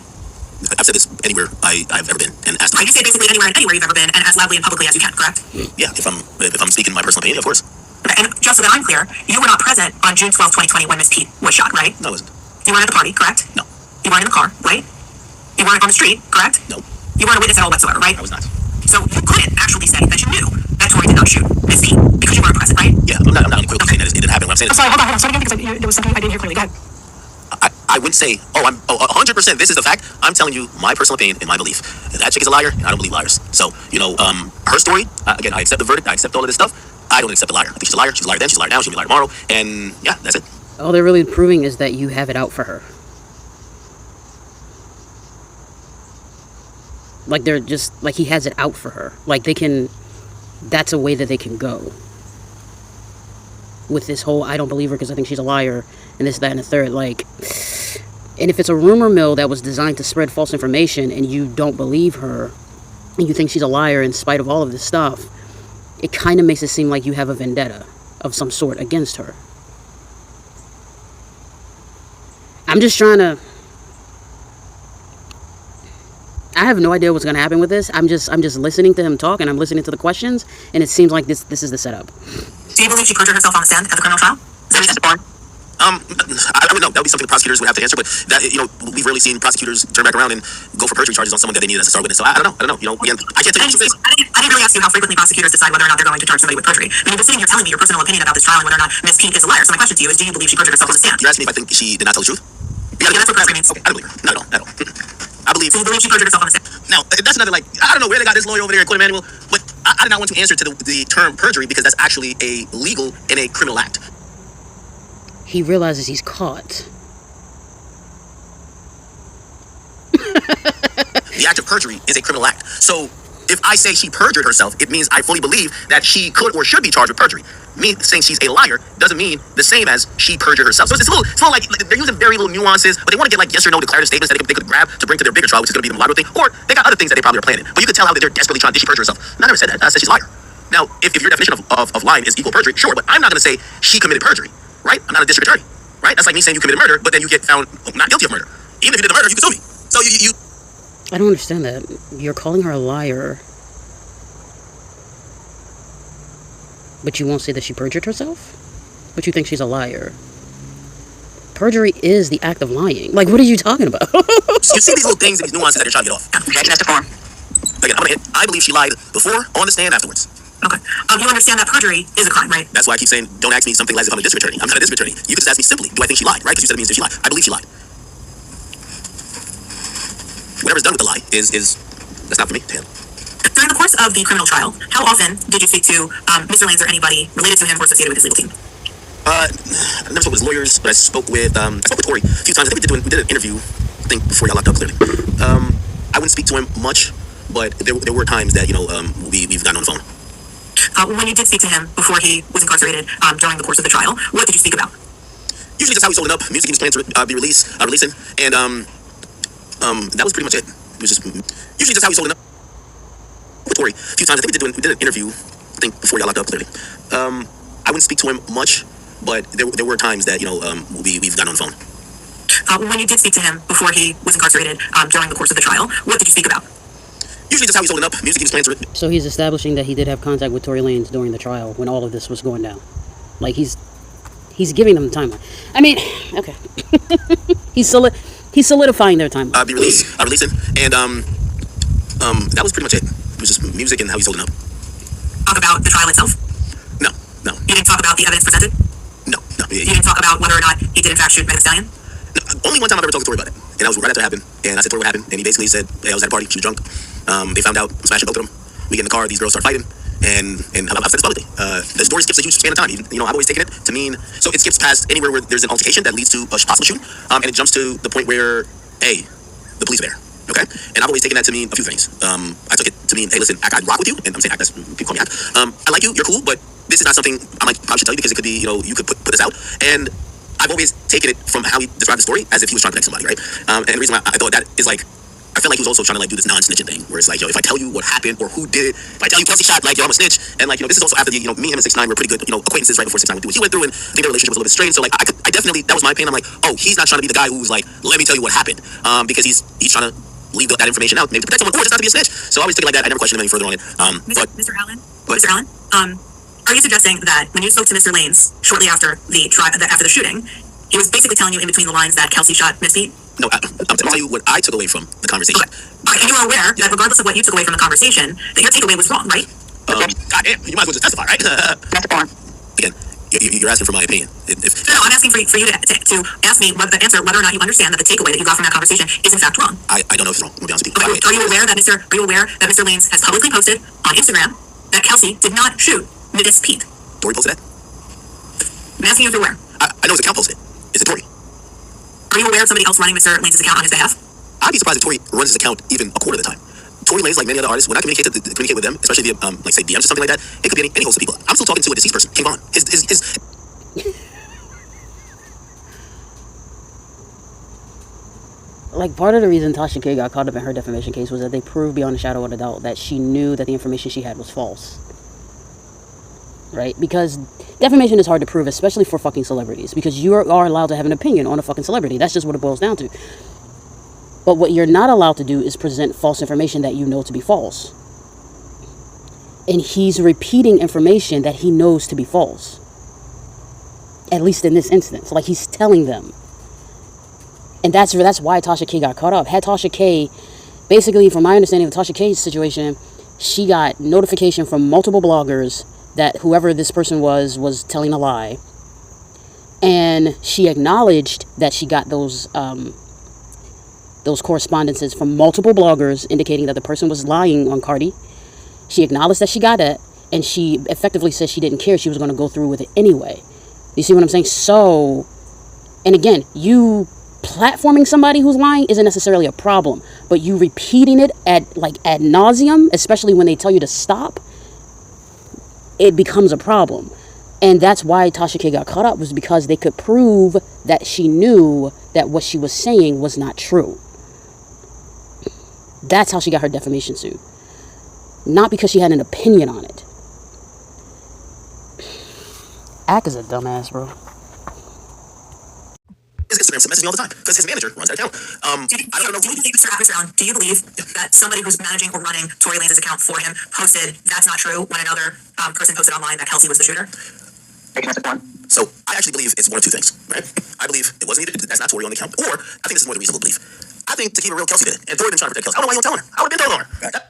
I've said this anywhere I've ever been and asked. You say basically anywhere you've ever been and as loudly and publicly as you can, correct? Yeah, if I'm speaking my personal opinion, of course. Okay, and just so that I'm clear, you were not present on June 12, 2020 when Miss Pete was shot, right? No, I wasn't. You weren't at the party, correct? No. You weren't in the car, right? You weren't on the street, correct? No. You weren't a witness at all whatsoever, right? I was not. So you couldn't actually say that you knew that Tory did not shoot Miss Pete because you weren't present, right? Yeah, I'm not unequivocally saying that it didn't happen. What I'm saying is, I'm sorry, hold on. Start again because there was something I didn't hear clearly. Go ahead. I wouldn't say, 100% this is a fact. I'm telling you my personal opinion and my belief. That chick is a liar, and I don't believe liars. So, her story, again, I accept the verdict, I accept all of this stuff. I don't accept the liar. I think she's a liar. She's a liar then, she's a liar now, she'll be a liar tomorrow. And yeah, that's it. All they're really proving is that you have it out for her. Like, they're just, like, he has it out for her. Like, they can, that's a way that they can go. With this whole, I don't believe her because I think she's a liar, and this, that, and the third. Like, and if it's a rumor mill that was designed to spread false information, and you don't believe her, and you think she's a liar in spite of all of this stuff, it kind of makes it seem like you have a vendetta of some sort against her. I'm just trying to... I have no idea what's going to happen with this. I'm just listening to him talk, and I'm listening to the questions, and it seems like this is the setup. Do you believe she perjured herself on the stand at the criminal trial? Is that what you I would know. That would be something the prosecutors would have to answer. But that, we've rarely seen prosecutors turn back around and go for perjury charges on someone that they needed as a star witness. So I don't know. Again, I can't tell you. I didn't really ask you how frequently prosecutors decide whether or not they're going to charge somebody with perjury. I mean, you're sitting here telling me your personal opinion about this trial and whether or not Ms. Peak is a liar. So my question to you is, do you believe she perjured herself on the stand? You're asking me if I think she did not tell the truth? Yeah, that's what perjury means. Okay, I don't believe her. Not at all. I believe. So you believe she perjured herself on the stand? Now, that's another, I don't know where they got this lawyer over there at Court Manual, but I did not want to answer to the term perjury because that's actually a legal and a criminal act. He realizes he's caught. The act of perjury is a criminal act. So if I say she perjured herself, it means I fully believe that she could or should be charged with perjury. Me saying she's a liar doesn't mean the same as she perjured herself. So it's a little like they're using very little nuances, but they want to get like yes or no declarative statements that they could grab to bring to their bigger trial, which is going to be the mulatto thing, or they got other things that they probably are planning. But you can tell how they're desperately trying to perjure herself. I never said that. I said she's a liar. Now, if your definition of lying is equal perjury, sure, but I'm not going to say she committed perjury, right? I'm not a district attorney, right? That's like me saying you committed murder, but then you get found not guilty of murder. Even if you did the murder, you can sue me. So you I don't understand that. You're calling her a liar, but you won't say that she perjured herself? But you think she's a liar. Perjury is the act of lying. Like, what are you talking about? You see these little things and these nuances that they're trying to get off. Objection as to form. Again, I believe she lied before, on the stand, afterwards. Okay. You understand that perjury is a crime, right? That's why I keep saying, don't ask me something as if I'm a district attorney. I'm not a district attorney. You can just ask me simply, do I think she lied, right? Because you said it means that she lied. I believe she lied. Whatever's done with the lie is that's not for me to handle. During the course of the criminal trial, how often did you speak to Mr. Lanes or anybody related to him or associated with his legal team? I never spoke with his lawyers, but I spoke with Tori a few times. I think we did an interview, I think, before y'all locked up, clearly. I wouldn't speak to him much, but there were times that, we've gotten on the phone. When you did speak to him before he was incarcerated during the course of the trial, what did you speak about? Usually just how he's holding up, music he was planning to be releasing, and that was pretty much it. It was just usually just how he's holding up. With Tori a few times. I think we did an interview, I think, before y'all locked up, clearly. I wouldn't speak to him much, but there were times that, we've gotten on the phone. When you did speak to him before he was incarcerated during the course of the trial, what did you speak about? Usually just how he's holding up, music he was planning to... So he's establishing that he did have contact with Tory Lanez during the trial when all of this was going down. Like, he's giving them the timeline. I mean, okay. He's solidifying their timeline. Releasing, and that was pretty much it. It was just music and how he's holding up. Talk about the trial itself? No. You didn't talk about the evidence presented? No. You didn't talk about whether or not he did in fact shoot Megan Thee Stallion? No, only one time I've ever talked to Tori about it, and that was right after it happened. And I said, Tori, what happened? And he basically said, hey, I was at a party, she was drunk. They found out, I'm smashing both of them. We get in the car, these girls start fighting, and I've said this publicly. The story skips a huge span of time. I've always taken it to mean, so it skips past anywhere where there's an altercation that leads to a possible shooting, and it jumps to the point where, hey, the police are there. Okay? And I've always taken that to mean a few things. I took it to mean, hey, listen, I'd rock with you, and I'm saying that's people call me Ak. I like you, you're cool, but this is not something I might probably should tell you because it could be, you could put this out. And I've always taken it from how he described the story as if he was trying to protect somebody, right? And the reason why I thought that is like, I felt like he was also trying to do this non-snitching thing, where it's like, if I tell you what happened or who did it, if I tell you Kelsey shot, I'm a snitch. And this is also after me and him and 6ix9ine were pretty good, acquaintances right before 6ix9ine went through what he went through, and I think their relationship was a little bit strained. So like, I definitely, that was my opinion. I'm like, oh, he's not trying to be the guy who's like, let me tell you what happened, because he's trying to leave that information out, maybe to protect someone or just not to be a snitch. So I always take it like that. I never questioned him any further on it. Mr. Allen, are you suggesting that when you spoke to Mr. Lanes shortly after after the shooting, he was basically telling you in between the lines that Kelsey shot Miss Pete? No, I'm telling you what I took away from the conversation. Okay. And you are aware that regardless of what you took away from the conversation, that your takeaway was wrong, right? God damn, you might as well just testify, right? Again, you're asking for my opinion. No, I'm asking for you to ask me whether or not you understand that the takeaway that you got from that conversation is in fact wrong. I don't know if it's wrong. I'm gonna be honest with you. Are you aware that Mr. Lanes has publicly posted on Instagram that Kelsey did not shoot Miss Pete? Tori posted that? I'm asking you if you're aware. I know his account posted it. Are you aware of somebody else running Mr. Lanes' account on his behalf? I'd be surprised if Tory runs his account even a quarter of the time. Tory Lanez, like many other artists, when I communicate with them, especially via like say DMs or something like that, it could be any host of people. I'm still talking to a deceased person, King Von. His Like, part of the reason Tasha K got caught up in her defamation case was that they proved beyond a shadow of a doubt that she knew that the information she had was false. Right? Because defamation is hard to prove, especially for fucking celebrities, because you are allowed to have an opinion on a fucking celebrity. That's just what it boils down to. But what you're not allowed to do is present false information that you know to be false. And he's repeating information that he knows to be false. At least in this instance. Like, he's telling them. And that's why Tasha K got caught up. Had Tasha K, basically, from my understanding of Tasha K's situation, she got notification from multiple bloggers that whoever this person was telling a lie. And she acknowledged that she got those correspondences from multiple bloggers indicating that the person was lying on Cardi. She acknowledged that she got it, and she effectively said she didn't care. She was going to go through with it anyway. You see what I'm saying? So, and again, you platforming somebody who's lying isn't necessarily a problem, but you repeating it ad nauseum, especially when they tell you to stop, it becomes a problem. And that's why Tasha K got caught up, was because they could prove that she knew that what she was saying was not true. That's how she got her defamation suit. Not because she had an opinion on it. Ack is a dumbass, bro. His Instagram messages me all the time because his manager runs that account. Do you believe, Mr. Allen, do you believe that somebody who's managing or running Tory Lanez' account for him posted "that's not true" when another person posted online that Kelsey was the shooter? So I actually believe it's one of two things, right? I believe it wasn't either, that's not Tory on the account, or I think this is more the reasonable belief. I think, to keep it real, Kelsey did it, and Tory didn't try to protect Kelsey. I don't know why you don't tell her. I would have been telling her.